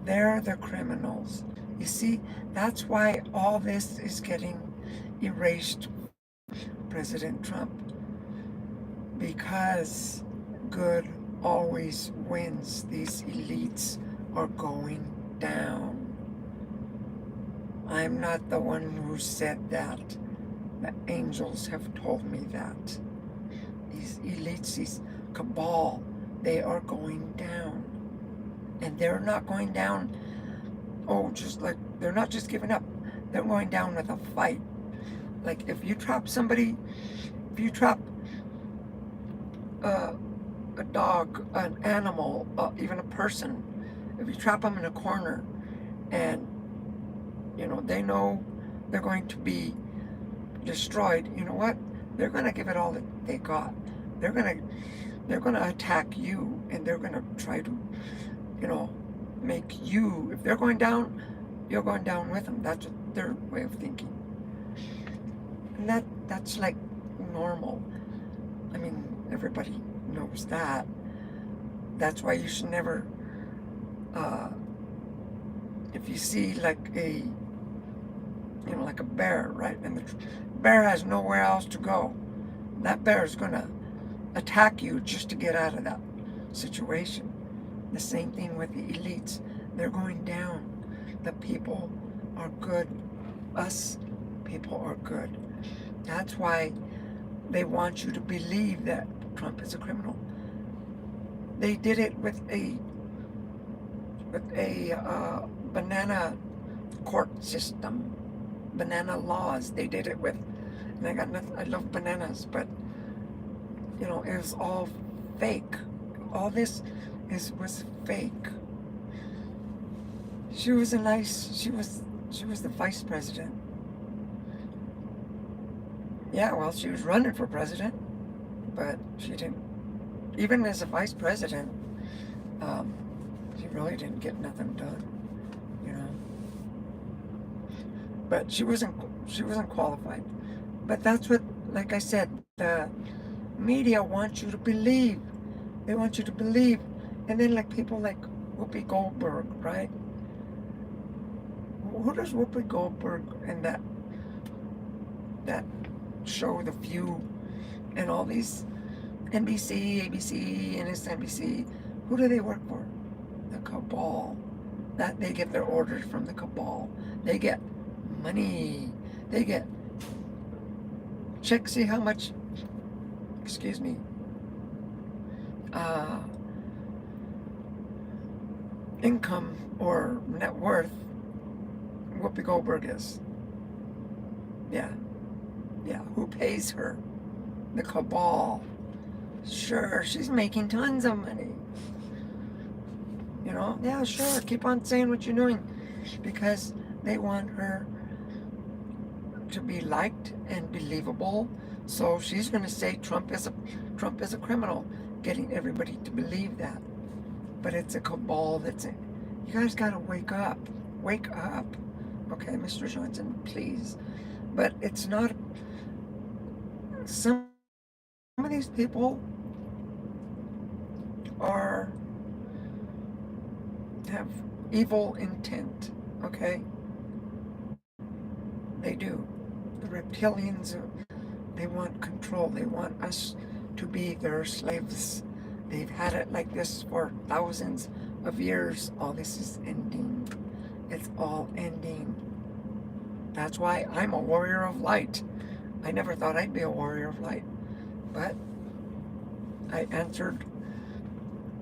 They're the criminals. You see, that's why all this is getting erased, President Trump. Because good always wins. These elites are going down. I'm not the one who said that. The angels have told me that. These elites, these cabal, they are going down. And they're not going down, just like, they're not just giving up. They're going down with a fight. Like, if you trap somebody, if you trap a dog, an animal, even a person, if you trap them in a corner, and they know they're going to be destroyed, you know what? They're going to give it all that they got. They're going to attack you, and they're going to try to, make you, if they're going down, you're going down with them. That's their way of thinking. And that's like normal. I mean, everybody knows that. That's why you should never, if you see like a bear, right? And the bear has nowhere else to go. That bear is going to attack you just to get out of that situation. The same thing with the elites. They're going down. The people are good. Us people are good. That's why they want you to believe that Trump is a criminal. They did it with a banana court system, banana laws. They did it with, and I got nothing. I love bananas, but it was all fake. All this was fake. She was the vice president. Yeah, well, she was running for president, but she didn't. Even as a vice president, she really didn't get nothing done, But she wasn't qualified. But that's what, like I said, the media wants you to believe. They want you to believe. And then like people like Whoopi Goldberg, right? Who does Whoopi Goldberg and that show, The View, and all these NBC, ABC, MSNBC, who do they work for? The cabal. That they get their orders from the cabal. They get money. They get, see how much, income or net worth Whoopi Goldberg is. Yeah. Who pays her? The cabal. Sure, she's making tons of money. Yeah, sure, keep on saying what you're doing, because they want her to be liked and believable. So she's going to say Trump is a criminal, getting everybody to believe that. But it's a cabal that's it. You guys got to wake up. Wake up. Okay, Mr. Johnson, please. But it's not. Some of these people have evil intent, okay? They do. The reptilians, they want control. They want us to be their slaves. They've had it like this for thousands of years. All this is ending. It's all ending. That's why I'm a warrior of light. I never thought I'd be a warrior of light, but I answered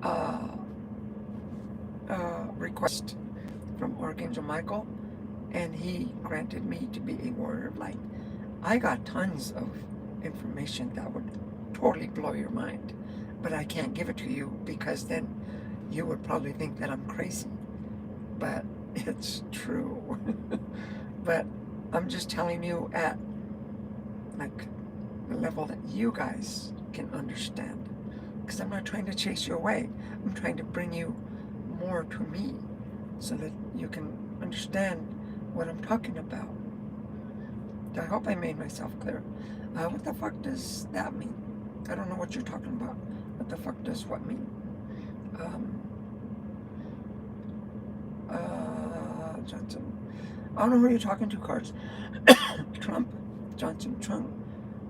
a request from Archangel Michael, and he granted me to be a warrior of light. I got tons of information that would totally blow your mind, but I can't give it to you because then you would probably think that I'm crazy. But it's true. But I'm just telling you at like the level that you guys can understand, because I'm not trying to chase you away. I'm trying to bring you more to me so that you can understand what I'm talking about. I hope I made myself clear. What the fuck does that mean? I don't know what you're talking about. What the fuck does what mean? Johnson. I don't know who you're talking to, cards. Trump. Johnson. Trump.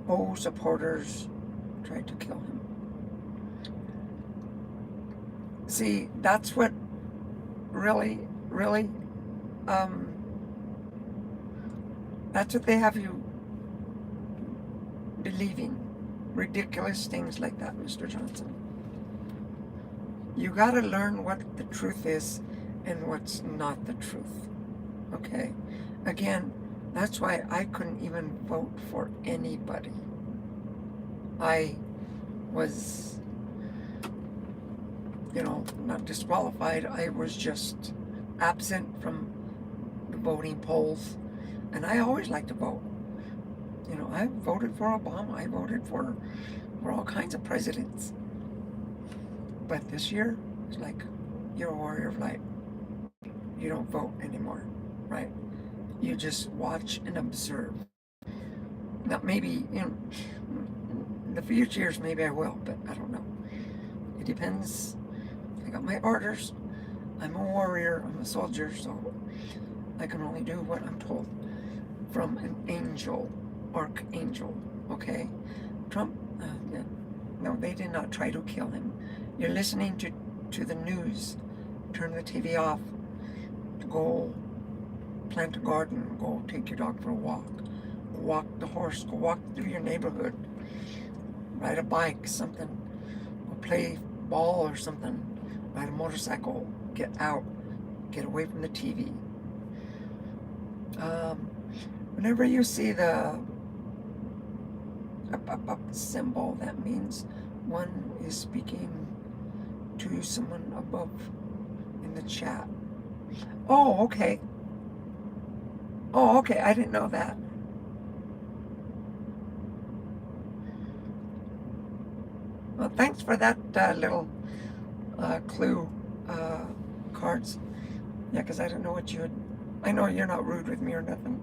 Oh, supporters tried to kill him. See, that's what really, that's what they have you believing. Ridiculous things like that, Mr. Johnson. You gotta learn what the truth is and what's not the truth. Okay? Again, that's why I couldn't even vote for anybody. I was, not disqualified. I was just absent from the voting polls. And I always like to vote. I voted for Obama. I voted for all kinds of presidents. But this year, it's like, you're a warrior of light. You don't vote anymore, right? You just watch and observe. Now, maybe, in the future years, maybe I will, but I don't know. It depends. I got my orders. I'm a warrior. I'm a soldier, so I can only do what I'm told from an angel, archangel, okay? Trump, no, they did not try to kill him. You're listening to the news. Turn the TV off. Go plant a garden. Go take your dog for a walk. Go walk the horse. Go walk through your neighborhood. Ride a bike, something. Go play ball or something. Ride a motorcycle. Get out. Get away from the TV. Whenever you see the up symbol, that means one is speaking to someone above in the chat. Oh, okay. Oh, okay. I didn't know that. Well, thanks for that little clue, cards. Yeah, because I don't know what you would. I know you're not rude with me or nothing.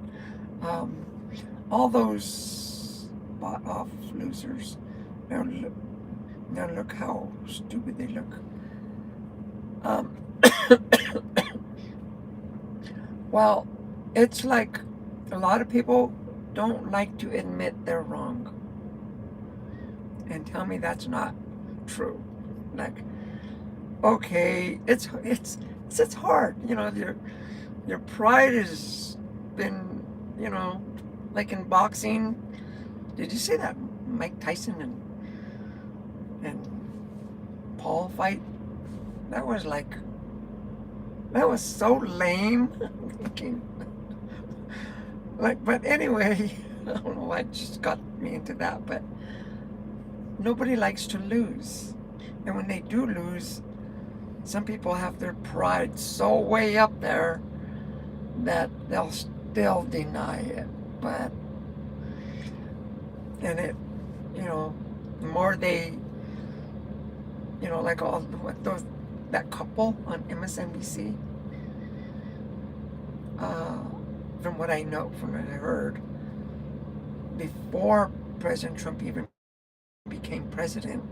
All those bought off losers. Now look how stupid they look. Well, it's like a lot of people don't like to admit they're wrong and tell me that's not true. Like, okay, it's hard. Your pride has been, like in boxing. Did you see that Mike Tyson and Paul fight? That was so lame. But anyway, I don't know why it just got me into that, but nobody likes to lose. And when they do lose, some people have their pride so way up there that they'll still deny it. But, and it, the more they, like that couple on MSNBC, from what I know, from what I heard, before President Trump even became president,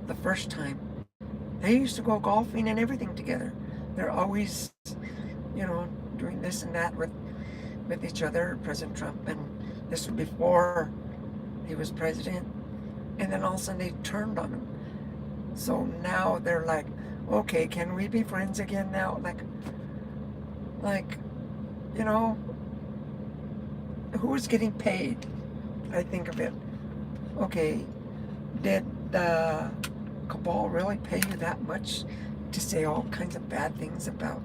the first time, they used to go golfing and everything together. They're always, doing this and that with each other, President Trump, and this was before he was president, and then all of a sudden they turned on him. So now they're like, okay, can we be friends again now? Like, you know, who's getting paid? I think of it. Okay, did the cabal really pay you that much to say all kinds of bad things about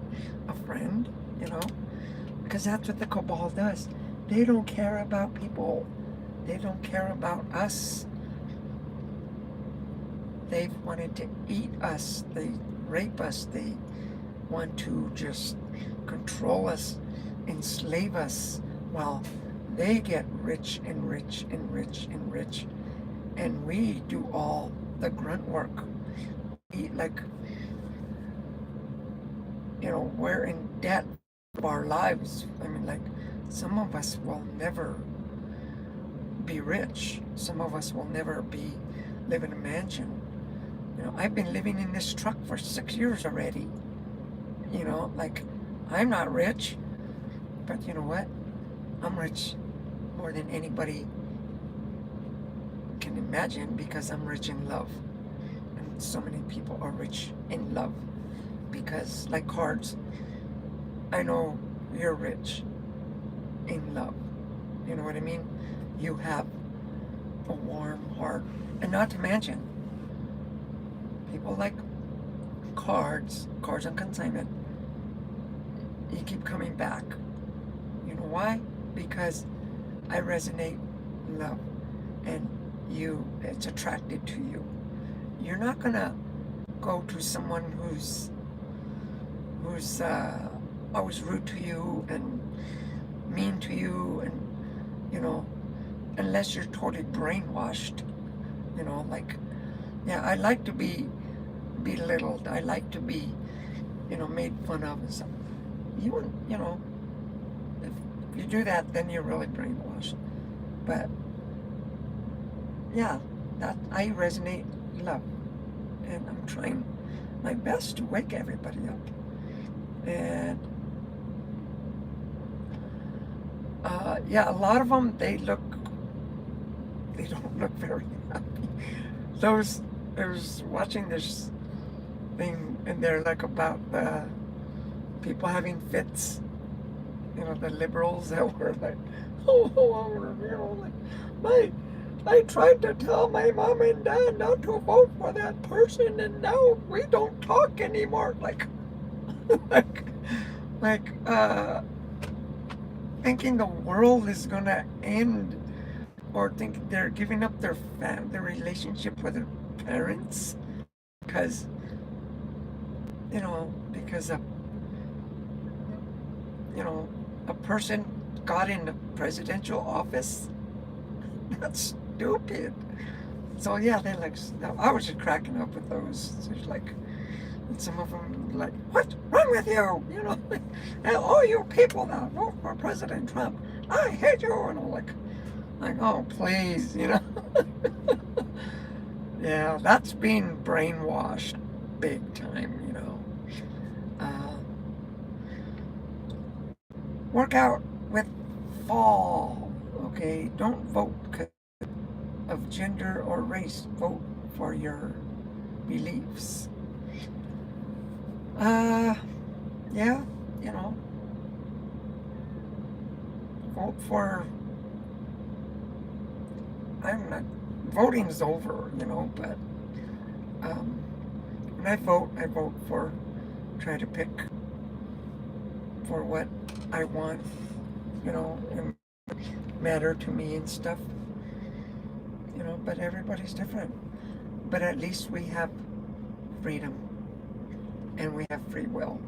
a friend? You know, because that's what the cabal does. They don't care about people. They don't care about us. They've wanted to eat us. They rape us. They want to just control us, enslave us, while they get rich and rich and rich and rich, and we do all the grunt work. We, like, you know, we're in debt of our lives. I mean, like, some of us will never be rich. Some of us will never live in a mansion. You know, I've been living in this truck for 6 years already. You know, like, I'm not rich, but you know what? I'm rich more than anybody can imagine, because I'm rich in love. And so many people are rich in love because, like cards, I know you're rich in love. You know what I mean? You have a warm heart. And not to mention, people like cards on consignment, you keep coming back. You know why? Because I resonate in love, and it's attracted to you. You're not gonna go to someone who's always rude to you and mean to you, and you know, unless you're totally brainwashed. You know, like, yeah, I like to be belittled. I like to be, you know, made fun of and stuff. You know, if you do that, then you're really brainwashed. But yeah, that I resonate love, and I'm trying my best to wake everybody up. And yeah, a lot of them, they don't look very happy. I was watching this thing, and they're like about the people having fits. You know, the liberals that were like, oh, you know, like, I tried to tell my mom and dad not to vote for that person, and now we don't talk anymore. Like, thinking the world is gonna end, or think they're giving up their relationship with their parents because, you know, because a person got in the presidential office. That's stupid. So yeah, they like, I was just cracking up with those. It's like, and some of them like, what's wrong with you? You know, and all you people that vote for President Trump, I hate you. And I'm like, oh, please, you know. Yeah, that's being brainwashed big time, you know. Work out with fall, okay? Don't vote because of gender or race. Vote for your beliefs. Yeah, you know, vote for, I'm not, voting's over, you know, but when I vote for, try to pick for what I want, you know, and matter to me and stuff, you know, but everybody's different. But at least we have freedom, and we have free will.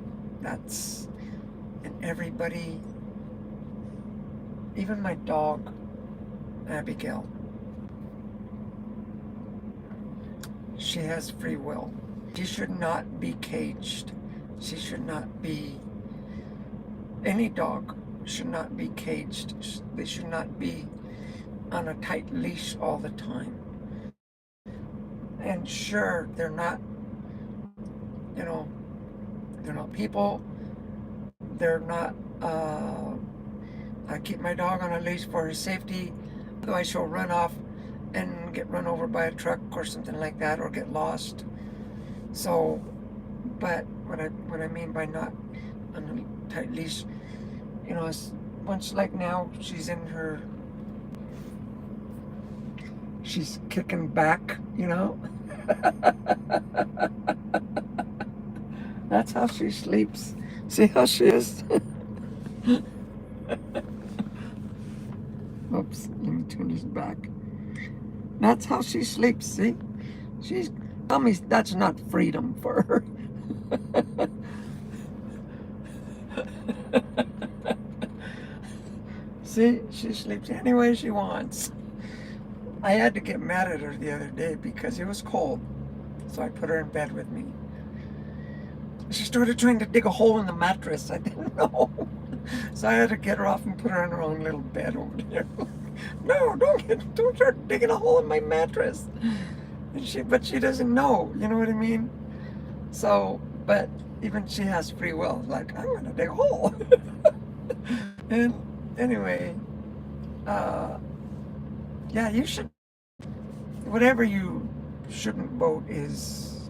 And everybody, even my dog, Abigail, she has free will. She should not be caged. She should not be, any dog should not be caged. They should not be on a tight leash all the time. And sure, they're not, you know, they're not people. They're not, I keep my dog on a leash for his safety. Otherwise she'll run off and get run over by a truck or something like that, or get lost. So, but what I mean by not on a tight leash, you know, it's once like now she's kicking back, you know. That's how she sleeps. See how she is? Oops, let me turn this back. That's how she sleeps, see? She's, tell me that's not freedom for her. See, she sleeps any way she wants. I had to get mad at her the other day because it was cold. So I put her in bed with me. She started trying to dig a hole in the mattress. I didn't know. So I had to get her off and put her in her own little bed over there. No, don't start digging a hole in my mattress. But she doesn't know, you know what I mean? So, but even she has free will. Like, I'm gonna dig a hole. And anyway, yeah, you should, whatever you shouldn't vote is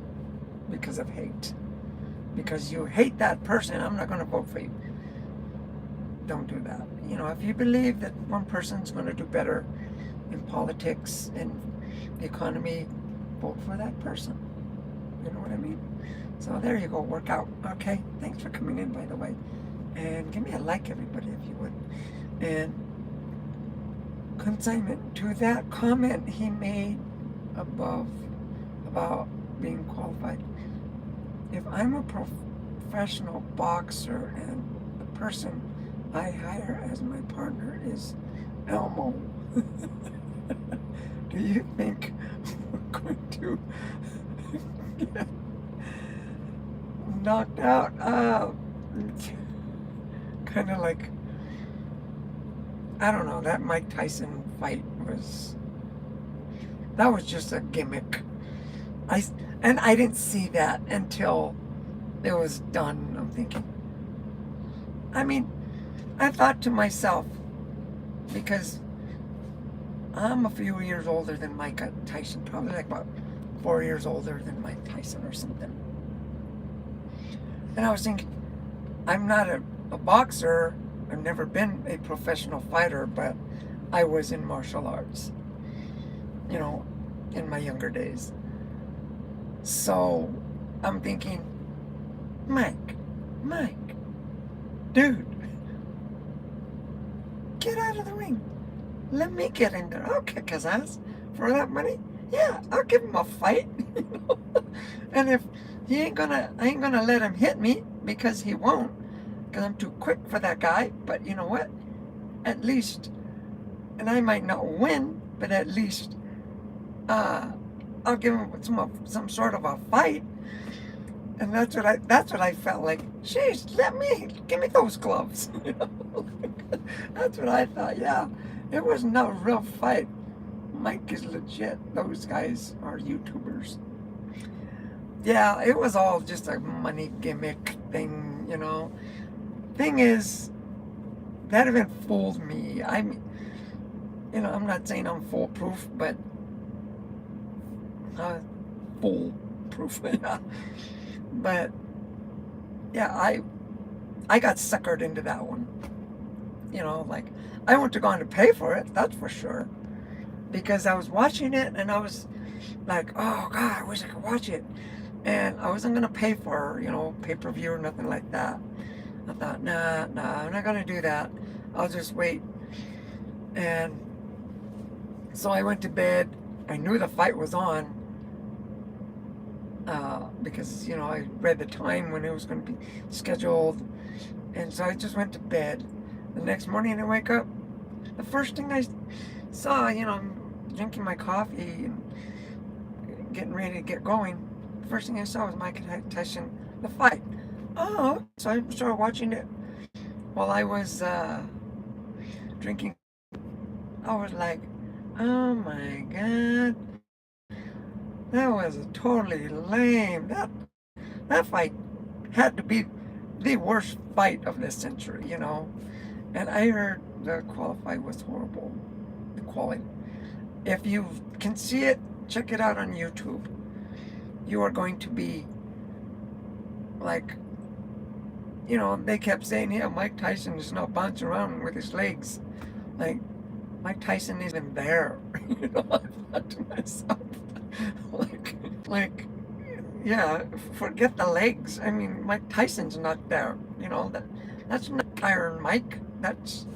because of hate. Because you hate that person, I'm not going to vote for you. Don't do that. You know, if you believe that one person's going to do better in politics and the economy, vote for that person. You know what I mean? So there you go, work out. Okay, thanks for coming in, by the way. And give me a like, everybody, if you would. And consignment to that comment he made above about being qualified. If I'm a professional boxer and the person I hire as my partner is Elmo, do you think we're going to get knocked out? Kind of like, I don't know, that Mike Tyson fight that was just a gimmick. And I didn't see that until it was done. I'm thinking, I mean, I thought to myself, because I'm a few years older than Mike Tyson, probably like about 4 years older than Mike Tyson or something. And I was thinking, I'm not a boxer. I've never been a professional fighter, but I was in martial arts, you know, in my younger days. So I'm thinking, Mike, dude, get out of the ring. Let me get in there. I'll kick his ass for that money. Yeah, I'll give him a fight. You know? And if I ain't gonna let him hit me, because he won't, because I'm too quick for that guy. But you know what? At least, and I might not win, but at least I'll give him some sort of a fight. And that's what I felt like. Jeez, give me those gloves. You know? That's what I thought. Yeah, it was not a real fight. Mike is legit. Those guys are YouTubers. Yeah, it was all just a money gimmick thing, you know. Thing is, that even fooled me. I mean, you know, I'm not saying I'm foolproof, but foolproof. But yeah, I got suckered into that one. You know, like, I wouldn't have gone to pay for it, that's for sure. Because I was watching it and I was like, oh God, I wish I could watch it. And I wasn't gonna pay for, you know, pay-per-view or nothing like that. I thought, nah, I'm not gonna do that. I'll just wait. And so I went to bed. I knew the fight was on. Because, you know, I read the time when it was going to be scheduled. And so I just went to bed. The next morning I wake up. The first thing I saw, you know, I'm drinking my coffee and getting ready to get going. The first thing I saw was Mike Tyson, the fight. Oh, so I started watching it while I was drinking. I was like, oh my God. That was totally lame. That fight had to be the worst fight of the century, you know. And I heard the qualify was horrible. The quality. If you can see it, check it out on YouTube. You are going to be like, you know, they kept saying, yeah, Mike Tyson is not bouncing around with his legs. Like, Mike Tyson isn't there. You know, I thought to myself, like, like, yeah, forget the legs. I mean, Mike Tyson's not there. You know, that's not Iron Mike. That's,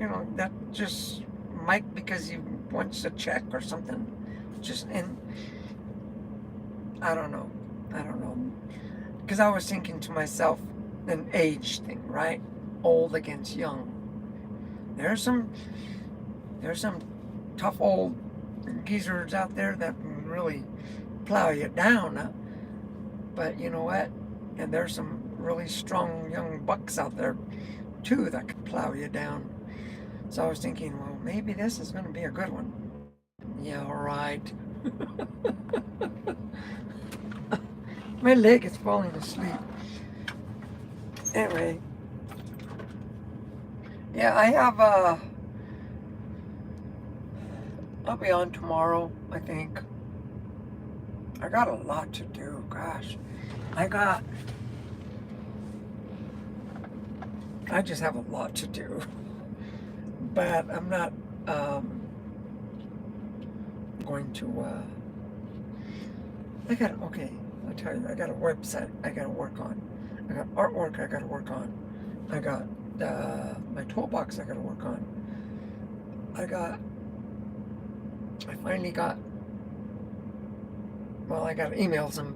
you know, that just Mike because he wants a check or something. Just, and I don't know. I don't know. Because I was thinking to myself, an age thing, right? Old against young. There's some tough old geezers out there that can really plow you down. But you know what? And there's some really strong young bucks out there too that could plow you down. So I was thinking, well, maybe this is going to be a good one. Yeah, all right. My leg is falling asleep. Anyway, yeah, I have I'll be on tomorrow, I think. I got a lot to do, gosh. I just have a lot to do. But I'm not going to okay, I'll tell you, I got a website I gotta work on. I got artwork I gotta work on. I got my toolbox I gotta work on. I finally got, well, I got to email some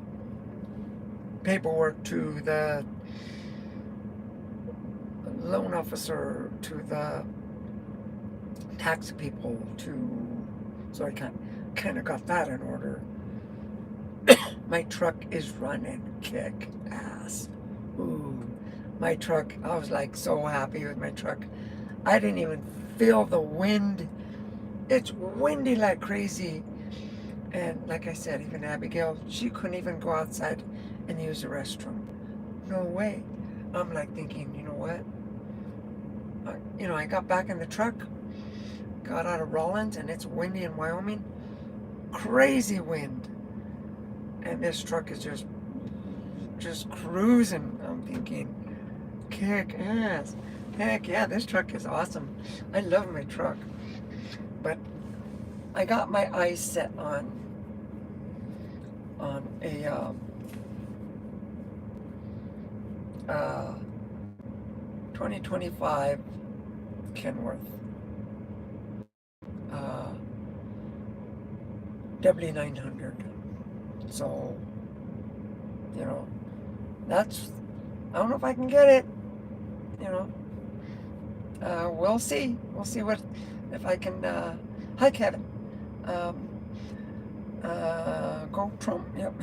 paperwork to the loan officer, to the tax people, so I kind of got that in order. My truck is running kick ass. Ooh, my truck, I was like so happy with my truck. I didn't even feel the wind. It's windy like crazy. And like I said, even Abigail, she couldn't even go outside and use the restroom. No way. I'm like thinking, you know what? I got back in the truck, got out of Rollins, and it's windy in Wyoming. Crazy wind. And this truck is just cruising. I'm thinking, kick ass. Heck yeah, this truck is awesome. I love my truck. But I got my eyes set on a 2025 Kenworth W900. So, I don't know if I can get it. We'll see. We'll see if I can. Hi, Kevin. Go Trump. Yep.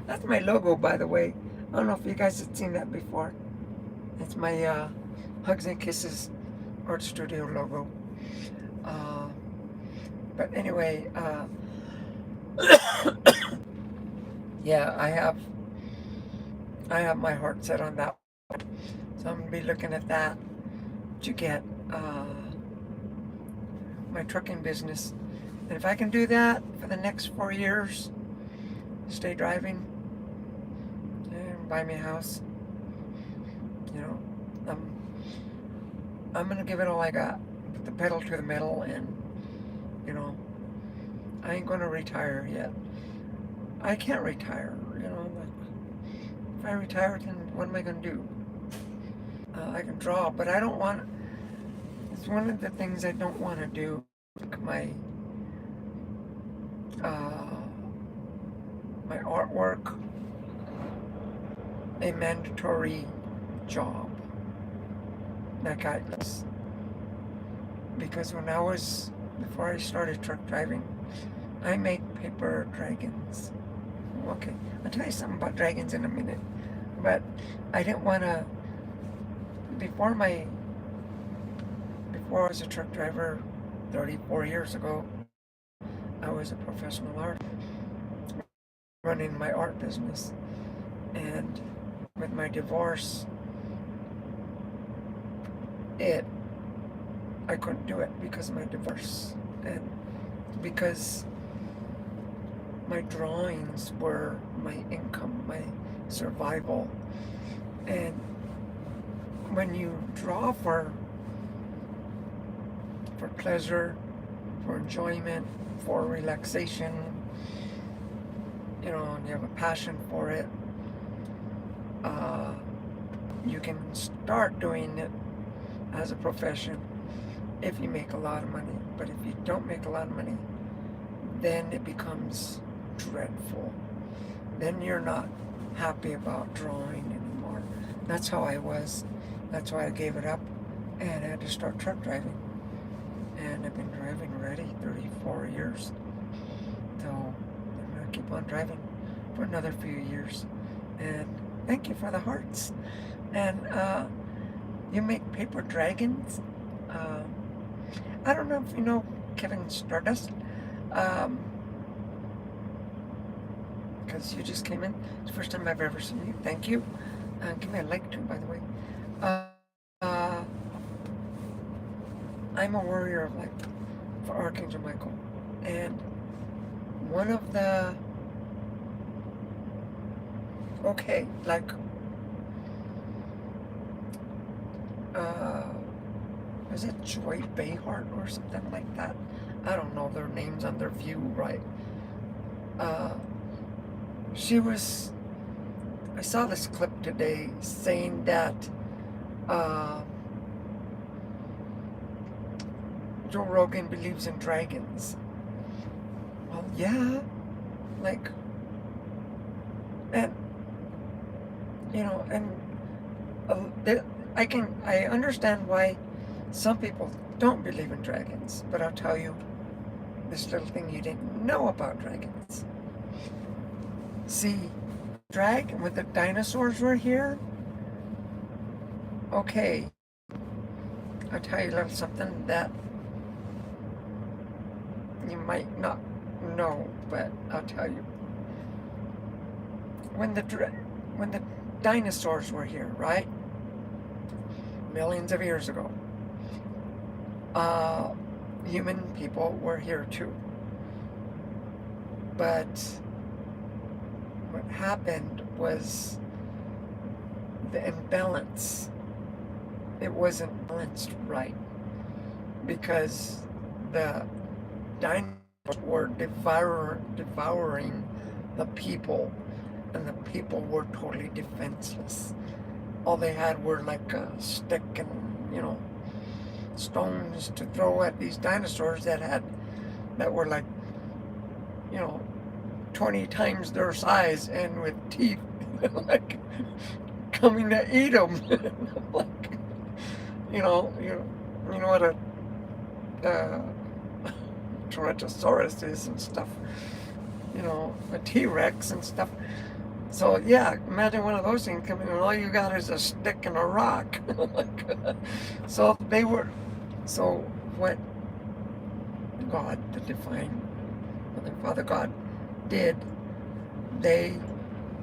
That's my logo, by the way. I don't know if you guys have seen that before. It's my Hugs and Kisses Art Studio logo. But anyway, yeah, I have my heart set on that one. So I'm gonna be looking at that to get my trucking business. And if I can do that for the next 4 years, stay driving and buy me a house, I'm gonna give it all I got. Put the pedal to the metal, and I ain't gonna retire yet. I can't retire, if I retire, then what am I gonna do? I can draw, but I don't want. It's one of the things I don't want to do. My artwork a mandatory job. Because before I started truck driving, I made paper dragons. Okay, I'll tell you something about dragons in a minute. But I didn't want to, before I was a truck driver 34 years ago, I was a professional artist running my art business. And with my divorce, I couldn't do it because of my divorce, and because my drawings were my income, my survival. And when you draw for pleasure, for enjoyment, for relaxation, and you have a passion for it, you can start doing it as a profession if you make a lot of money. But if you don't make a lot of money, then it becomes dreadful. Then you're not happy about drawing anymore. That's how I was. That's why I gave it up and I had to start truck driving. And I've been driving already 34 years. So I'm going to keep on driving for another few years. And thank you for the hearts. And you make paper dragons. I don't know if you know Kevin Stardust. Because you just came in. It's the first time I've ever seen you. Thank you. Give me a like too, by the way. I'm a warrior of light for Archangel Michael. And one of the... Okay, like... is it Joy Behart or something like that? I don't know their names on their view, right? She was... I saw this clip today saying that Joe Rogan believes in dragons. Well, yeah, like, and I understand why some people don't believe in dragons, but I'll tell you this little thing you didn't know about dragons. See, when the dinosaurs were here, okay, I'll tell you a little something that you might not know, but I'll tell you. When the dinosaurs were here, right? Millions of years ago. Human people were here too. But what happened was the imbalance. It wasn't balanced right. Because the dinosaurs were devouring the people, and the people were totally defenseless. All they had were like a stick and, stones to throw at these dinosaurs that were like, 20 times their size and with teeth like coming to eat them. Like, you know what a Tyrannosaurus is and stuff, a T-Rex and stuff. So yeah, imagine one of those things coming and all you got is a stick and a rock. So what God, the divine Father God, did, they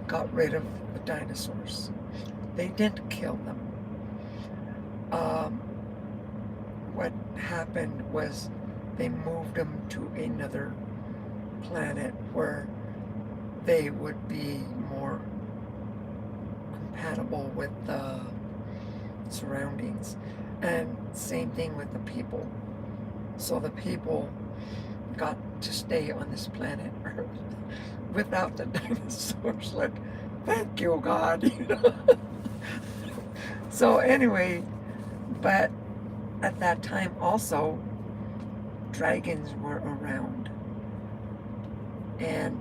got rid of the dinosaurs. They didn't kill them. What happened was they moved them to another planet where they would be more compatible with the surroundings. And same thing with the people. So the people got to stay on this planet Earth without the dinosaurs. Like, thank you, God. So anyway, but at that time also, dragons were around. And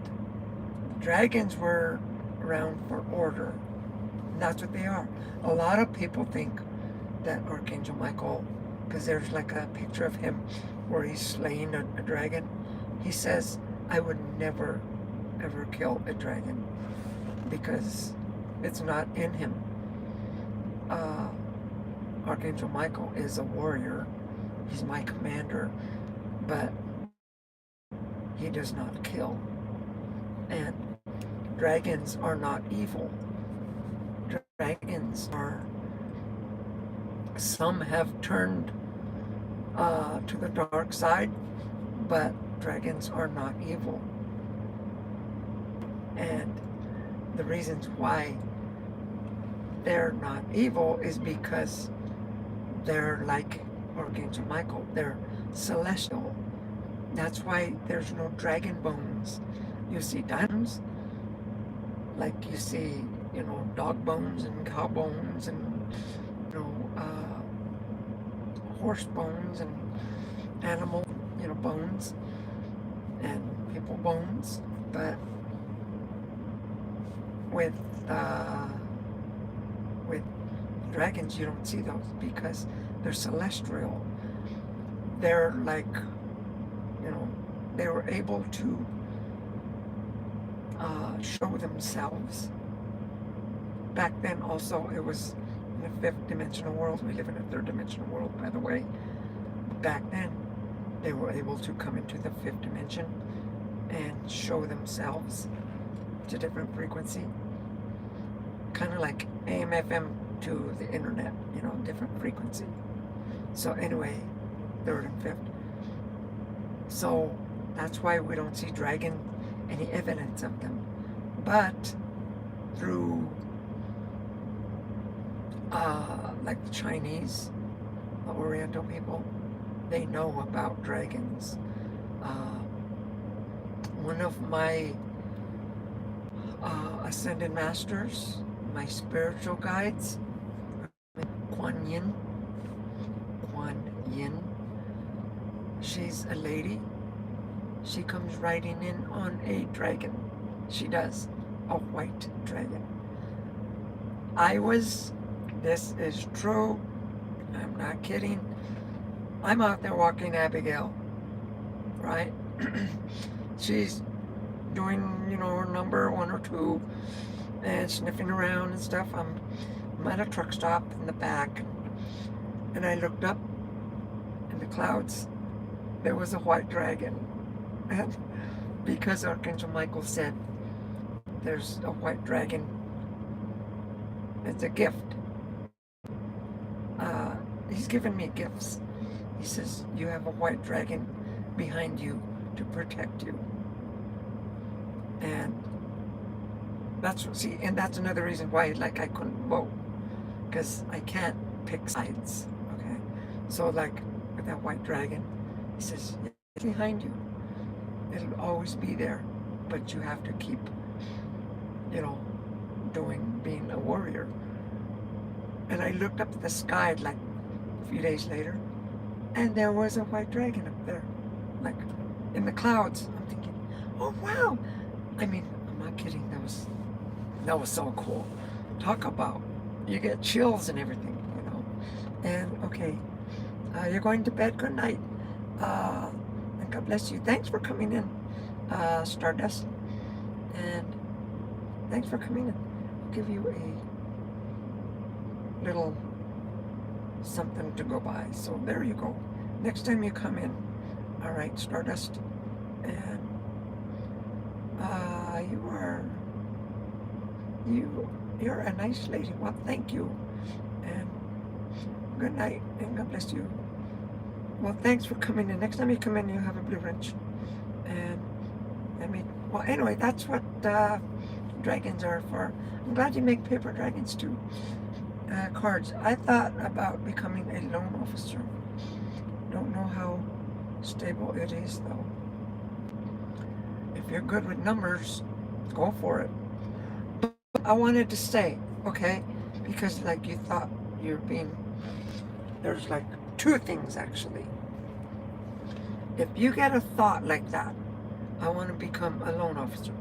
dragons were around for order. And that's what they are. A lot of people think that Archangel Michael, because there's like a picture of him where he's slaying a dragon. He says, I would never, ever kill a dragon because it's not in him. Archangel Michael is a warrior. He's my commander, but he does not kill. And dragons are not evil. Dragons are, some have turned to the dark side, but dragons are not evil. And the reasons why they're not evil is because they're like Archangel Michael. They're celestial. That's why there's no dragon bones. You see diamonds, like you see, dog bones and cow bones and, horse bones and animal, bones and people bones. But with dragons, you don't see those because they're celestial. They're like, they were able to show themselves. Back then also, it was in the fifth dimensional world. We live in a third dimensional world, by the way. Back then, they were able to come into the fifth dimension and show themselves to different frequency. Kind of like AM, FM to the internet, different frequency. So anyway, third and fifth. So that's why we don't see any evidence of them. But through like the Chinese, the Oriental people, they know about dragons. One of my ascended masters, my spiritual guides, Kuan Yin. She's a lady. She comes riding in on a dragon. She does. A white dragon. This is true. I'm not kidding. I'm out there walking Abigail, right? She's doing, her number 1 or 2 and sniffing around and stuff. I'm at a truck stop in the back, and I looked up in the clouds. There was a white dragon. And because Archangel Michael said there's a white dragon, it's a gift. He's given me gifts. He says, you have a white dragon behind you to protect you. And that's another reason why, I couldn't vote. Because I can't pick sides, okay? So, with that white dragon, he says, it's behind you. It'll always be there. But you have to keep, being a warrior. And I looked up at the sky, a few days later, and there was a white dragon up there, in the clouds. I'm thinking, oh wow! I mean, I'm not kidding. That was so cool. Talk about, you get chills and everything, And okay, you're going to bed. Good night, and God bless you. Thanks for coming in, Stardust, and thanks for coming in. I'll give you a little something to go by. So there you go. Next time you come in, all right, Stardust, and you're a nice lady. Well, thank you, and good night, and God bless you. Well, thanks for coming in. Next time you come in, you have a blue wrench, and anyway, that's what dragons are for. I'm glad you make paper dragons too. Cards. I thought about becoming a loan officer. Don't know how stable it is though. If you're good with numbers, go for it. But I wanted to say, okay, because you thought there's 2 things actually. If you get a thought like that, I want to become a loan officer,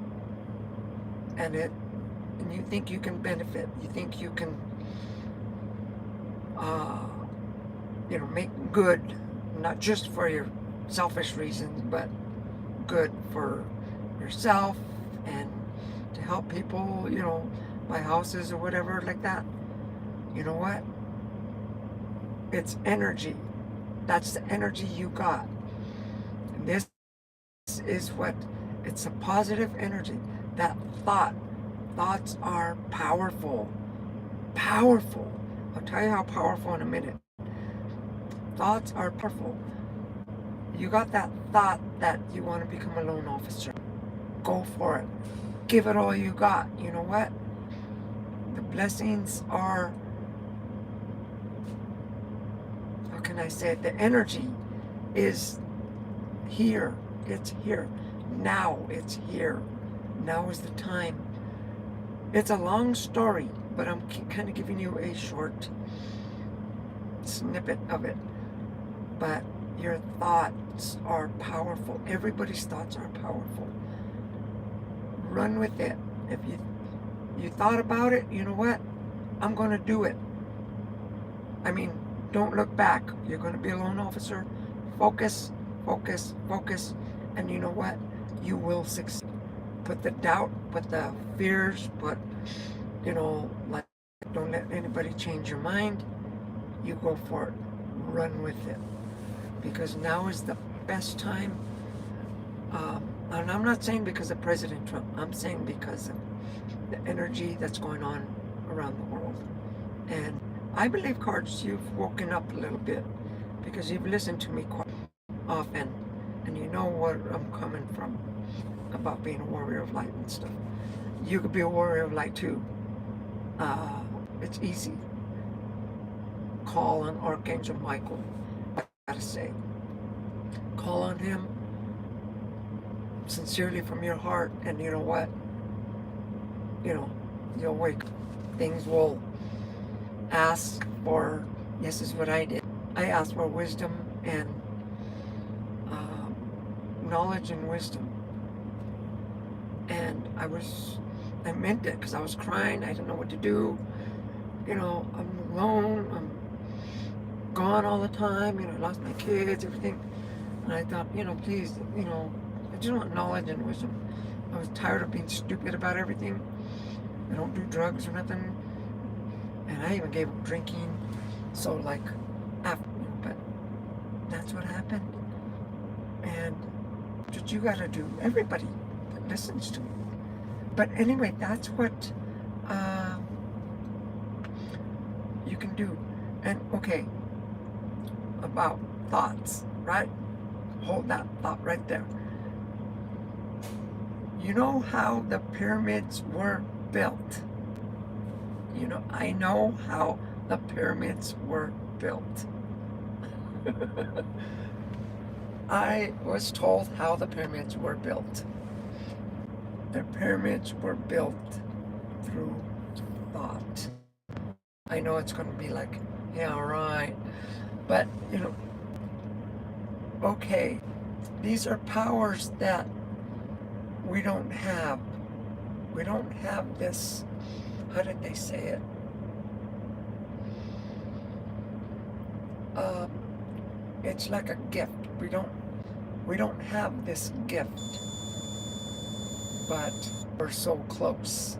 and you think you can benefit, you think you can make good, not just for your selfish reasons, but good for yourself and to help people, buy houses or whatever like that. You know what? It's energy. That's the energy you got. And this is it's a positive energy. That thoughts are powerful. Powerful. I'll tell you how powerful in a minute. Thoughts are powerful. You got that thought that you want to become a loan officer. Go for it. give it all you got. You know what? The blessings are, how can I say it? The energy is here. It's here. Now it's here. Now is the time. It's a long story, but I'm kind of giving you a short snippet of it. But your thoughts are powerful. Everybody's thoughts are powerful. Run with it. If you thought about it, you know what? I'm going to do it. I mean, don't look back. You're going to be a loan officer. Focus, focus, focus. And you know what? You will succeed. Put the doubt, put the fears, put, like, don't let anybody change your mind. You go for it. Run with it. Because now is the best time. And I'm not saying because of President Trump. I'm saying because of the energy that's going on around the world. And I believe, Cards, you've woken up a little bit because you've listened to me quite often and you know where I'm coming from about being a warrior of light and stuff. You could be a warrior of light too. It's easy. Call on Archangel Michael. I gotta say, call on him sincerely from your heart, and you know what? You'll wake. Things will ask for. This is what I did. I asked for wisdom and knowledge and wisdom, and I meant it because I was crying. I didn't know what to do. I'm alone. I'm gone all the time. I lost my kids, everything. And I thought, please, I just want knowledge and wisdom. I was tired of being stupid about everything. I don't do drugs or nothing. And I even gave up drinking. So, like, after, but that's what happened. And what you gotta do, everybody that listens to me. But anyway, that's what you can do. And okay, about thoughts, right? Hold that thought right there. You know how the pyramids were built? I know how the pyramids were built. I was told how the pyramids were built. The pyramids were built through thought. I know it's going to be like, yeah, right. But, okay, these are powers that we don't have. We don't have this, how did they say it? It's like a gift. We don't have this gift, but we're so close.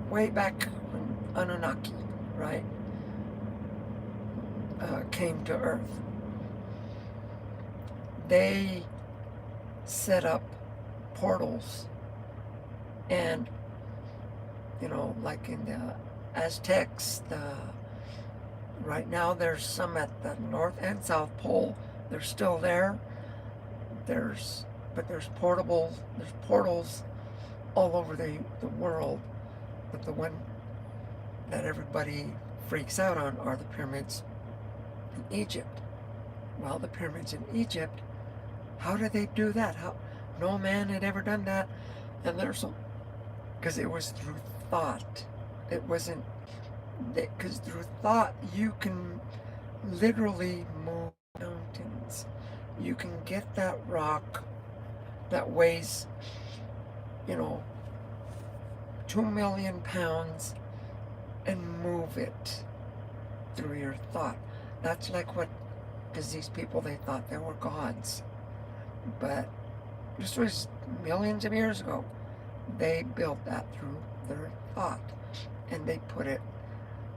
Way back when Anunnaki, right, came to Earth, they set up portals, and like in the Aztecs, right now there's some at the North and South Pole. They're still there. There's portals all over the world. But the one that everybody freaks out on are the pyramids in Egypt. Well, the pyramids in Egypt, how did they do that? No man had ever done that. And because it was through thought. It wasn't, because through thought you can literally move mountains. You can get that rock that weighs, 2 million pounds and move it through your thought. That's like because these people, they thought they were gods. But this was millions of years ago. They built that through their thought. And they put it,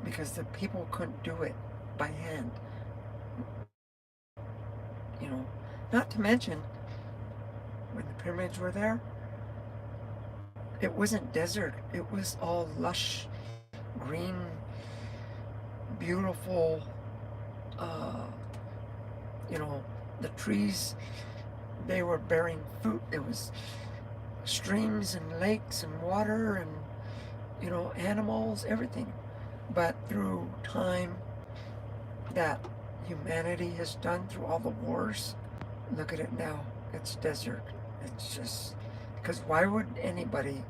because the people couldn't do it by hand. Not to mention, when the pyramids were there, it wasn't desert. It was all lush, green, beautiful, the trees they were bearing fruit. There was streams and lakes and water and, animals, everything. But through time that humanity has done, through all the wars, look at it now. It's desert. It's just, because why would anybody,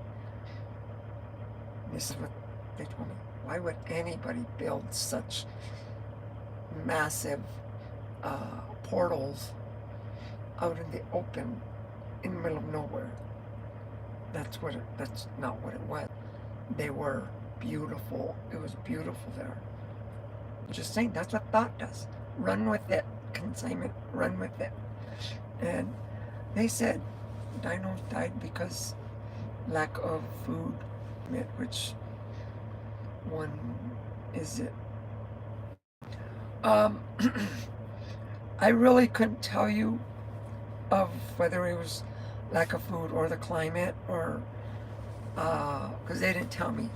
this is what they told me, why would anybody build such massive portals out in the open in the middle of nowhere? That's not what it was. They were beautiful. It was beautiful there. Just saying, that's what thought does. Run with it. Consignment, run with it. And they said dinos died because lack of food. Which one is it? I really couldn't tell you of whether it was lack of food or the climate, or because they didn't tell me,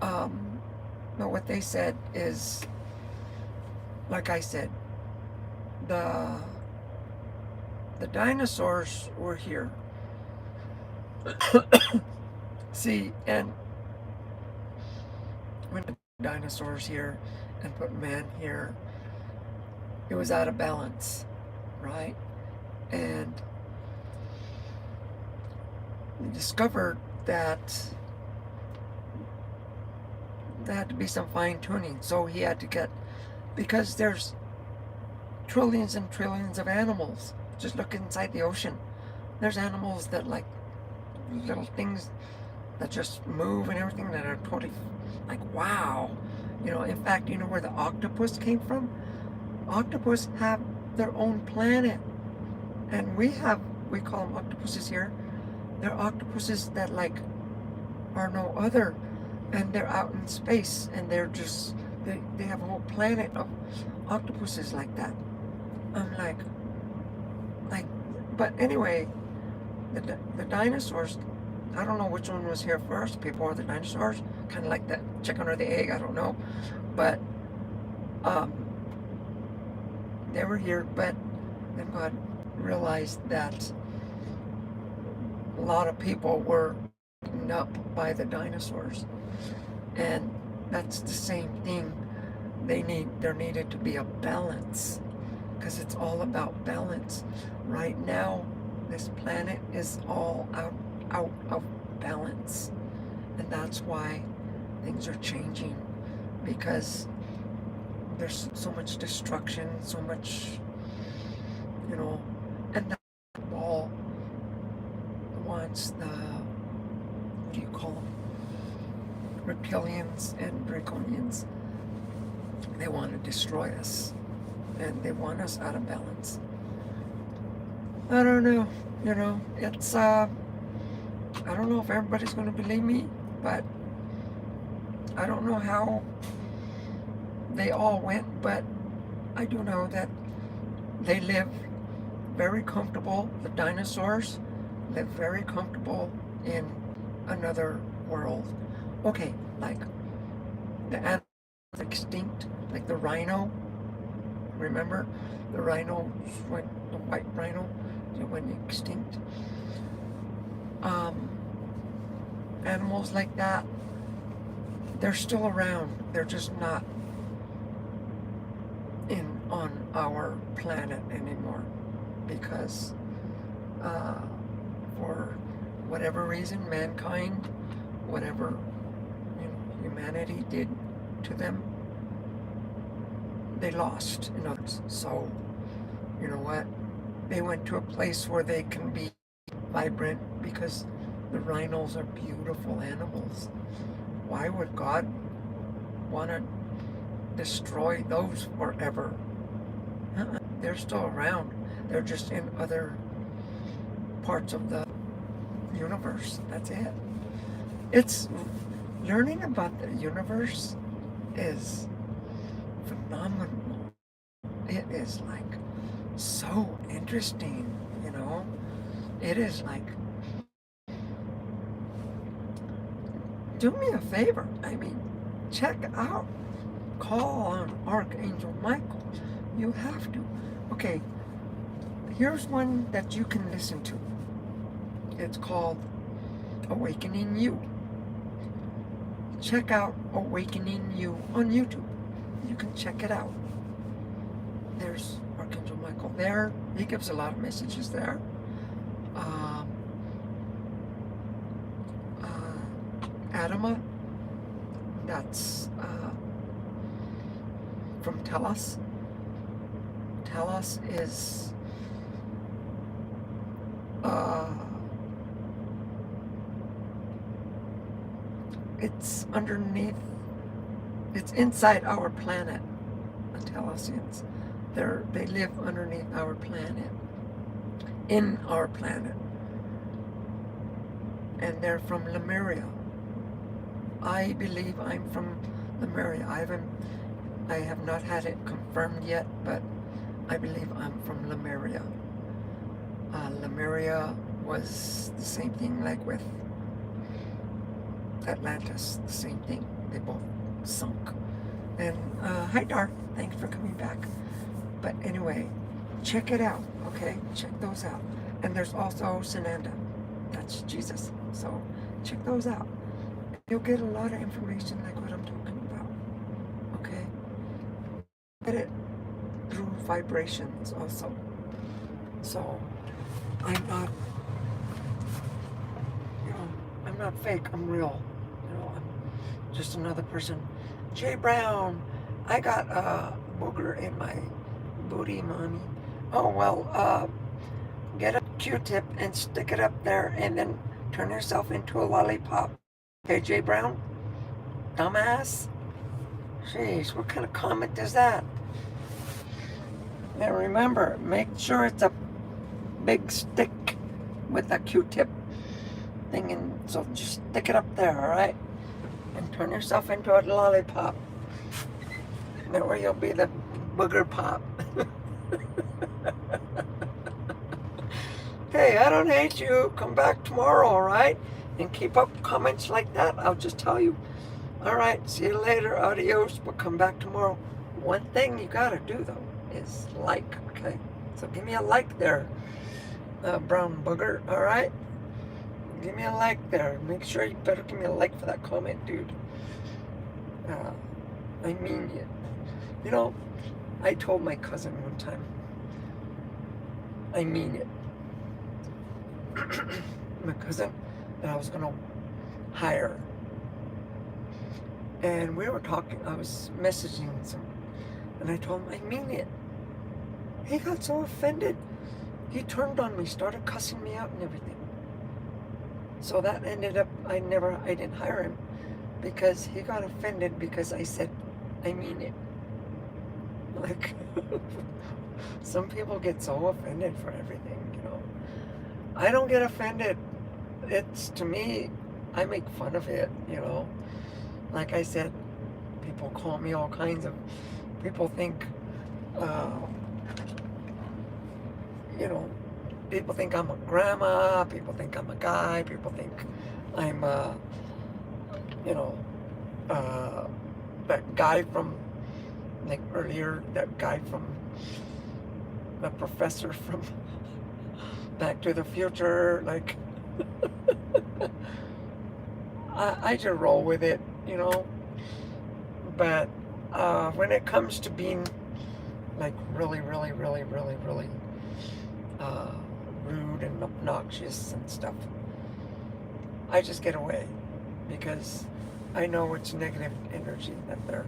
but what they said is, like I said, the dinosaurs were here. See, and when the dinosaurs here and put man here, it was out of balance, right? And we discovered that there had to be some fine-tuning. So he had to get, because there's trillions and trillions of animals. Just look inside the ocean. There's animals that, like, little things that just move and everything, that are totally like, wow. In fact, where the octopus came from? Octopus have their own planet. And we call them octopuses here. They're octopuses that, like, are no other. And they're out in space, and they're just, they have a whole planet of octopuses like that. I'm like, but anyway, the dinosaurs, I don't know which one was here first, people or the dinosaurs, kind of like that chicken or the egg, I don't know. But they were here, but then God realized that a lot of people were eaten up by the dinosaurs. And that's the same thing. There needed to be a balance, because it's all about balance. Right now, this planet is all out of balance. And that's why things are changing, because there's so much destruction, so much, and that ball wants the, what do you call them? Reptilians and Draconians. They want to destroy us, and they want us out of balance. I don't know, it's, I don't know if everybody's going to believe me, but I don't know how they all went, but I do know that they live very comfortable. The dinosaurs live very comfortable in another world. Okay, like the animals extinct, like the rhino. Remember, the rhino went, the white rhino, it went extinct. Animals like that, they're still around. They're just not on our planet anymore, because for whatever reason, mankind, whatever humanity did to them, they lost, in other words. So, you know what? They went to a place where they can be vibrant, because the rhinos are beautiful animals. Why would God want to destroy those forever? They're still around. They're just in other parts of the universe. That's it. It's learning about the universe is phenomenal. It is like so interesting, It is like, do me a favor. Check out, call on Archangel Michael. You have to. Okay, Here's one that you can listen to. It's called Awakening You. Check out Awakening You on YouTube. You can check it out. There's Archangel Michael there. He gives a lot of messages there. Adama, that's from Telos. Telos is it's underneath, it's inside our planet. The Telosians, they live underneath our planet, in our planet, and they're from Lemuria. I believe I'm from Lemuria. I have not had it confirmed yet, but I believe I'm from Lemuria. Lemuria was the same thing like with Atlantis, the same thing. They both sunk. And hi Darth, thanks for coming back. But anyway, check it out, okay? Check those out. And there's also Sananda. That's Jesus. So check those out. You'll get a lot of information like what I'm talking about, okay? Get it through vibrations also. So I'm not, I'm not fake, I'm real. I'm just another person. Jay Brown, I got a booger in my booty, mommy. Oh, well, get a Q-tip and stick it up there and then turn yourself into a lollipop. Okay, Jay Brown? Dumbass? Jeez, what kind of comment is that? Now remember, make sure it's a big stick with a Q-tip thing, and so just stick it up there, alright? And turn yourself into a lollipop. That way you'll be the booger pop. Hey, I don't hate you. Come back tomorrow, alright? And keep up comments like that. I'll just tell you. Alright, see you later. Adios. But come back tomorrow. One thing you gotta do, though, is like, okay? So give me a like there, brown booger, alright? Give me a like there. Make sure you better give me a like for that comment, dude. I mean it. You know, I told my cousin one time, I mean it. My cousin that I was gonna hire, and we were talking, I was messaging some, and I told him I mean it. He got so offended, he turned on me, started cussing me out and everything. So that ended up, I didn't hire him, because he got offended because I said I mean it. Like, some people get so offended for everything, you know. I don't get offended. It's, to me, I make fun of it, you know. Like I said, people call me all kinds of, people think, you know, people think I'm a grandma, people think I'm a guy, people think I'm you know, that guy from, like earlier, that guy from, the professor from Back to the Future, like, I just roll with it, you know. But when it comes to being like really rude and obnoxious and stuff, I just get away, because I know it's negative energy that they're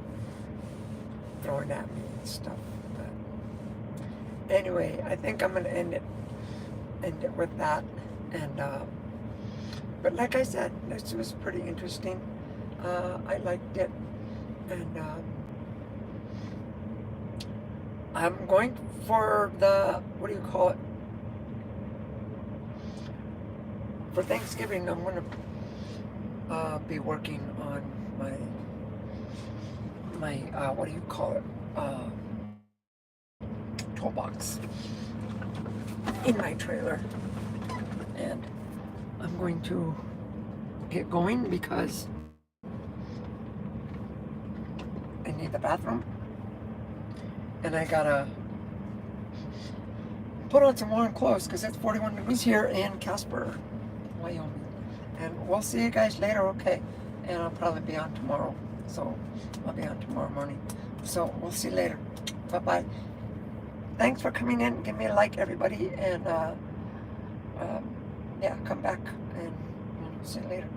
throwing at me and stuff. But anyway, I think I'm gonna end it with that. And but like I said, this was pretty interesting. I liked it, and I'm going for the, what do you call it, for Thanksgiving. I'm going to be working on my what do you call it, toolbox in my trailer, and I'm going to get going because need the bathroom, and I gotta put on some warm clothes because it's 41 degrees here in Casper, Wyoming. And we'll see you guys later, okay? And I'll probably be on tomorrow. So I'll be on tomorrow morning. So we'll see you later. Bye-bye. Thanks for coming in. Give me a like, everybody. And yeah, come back and see you later.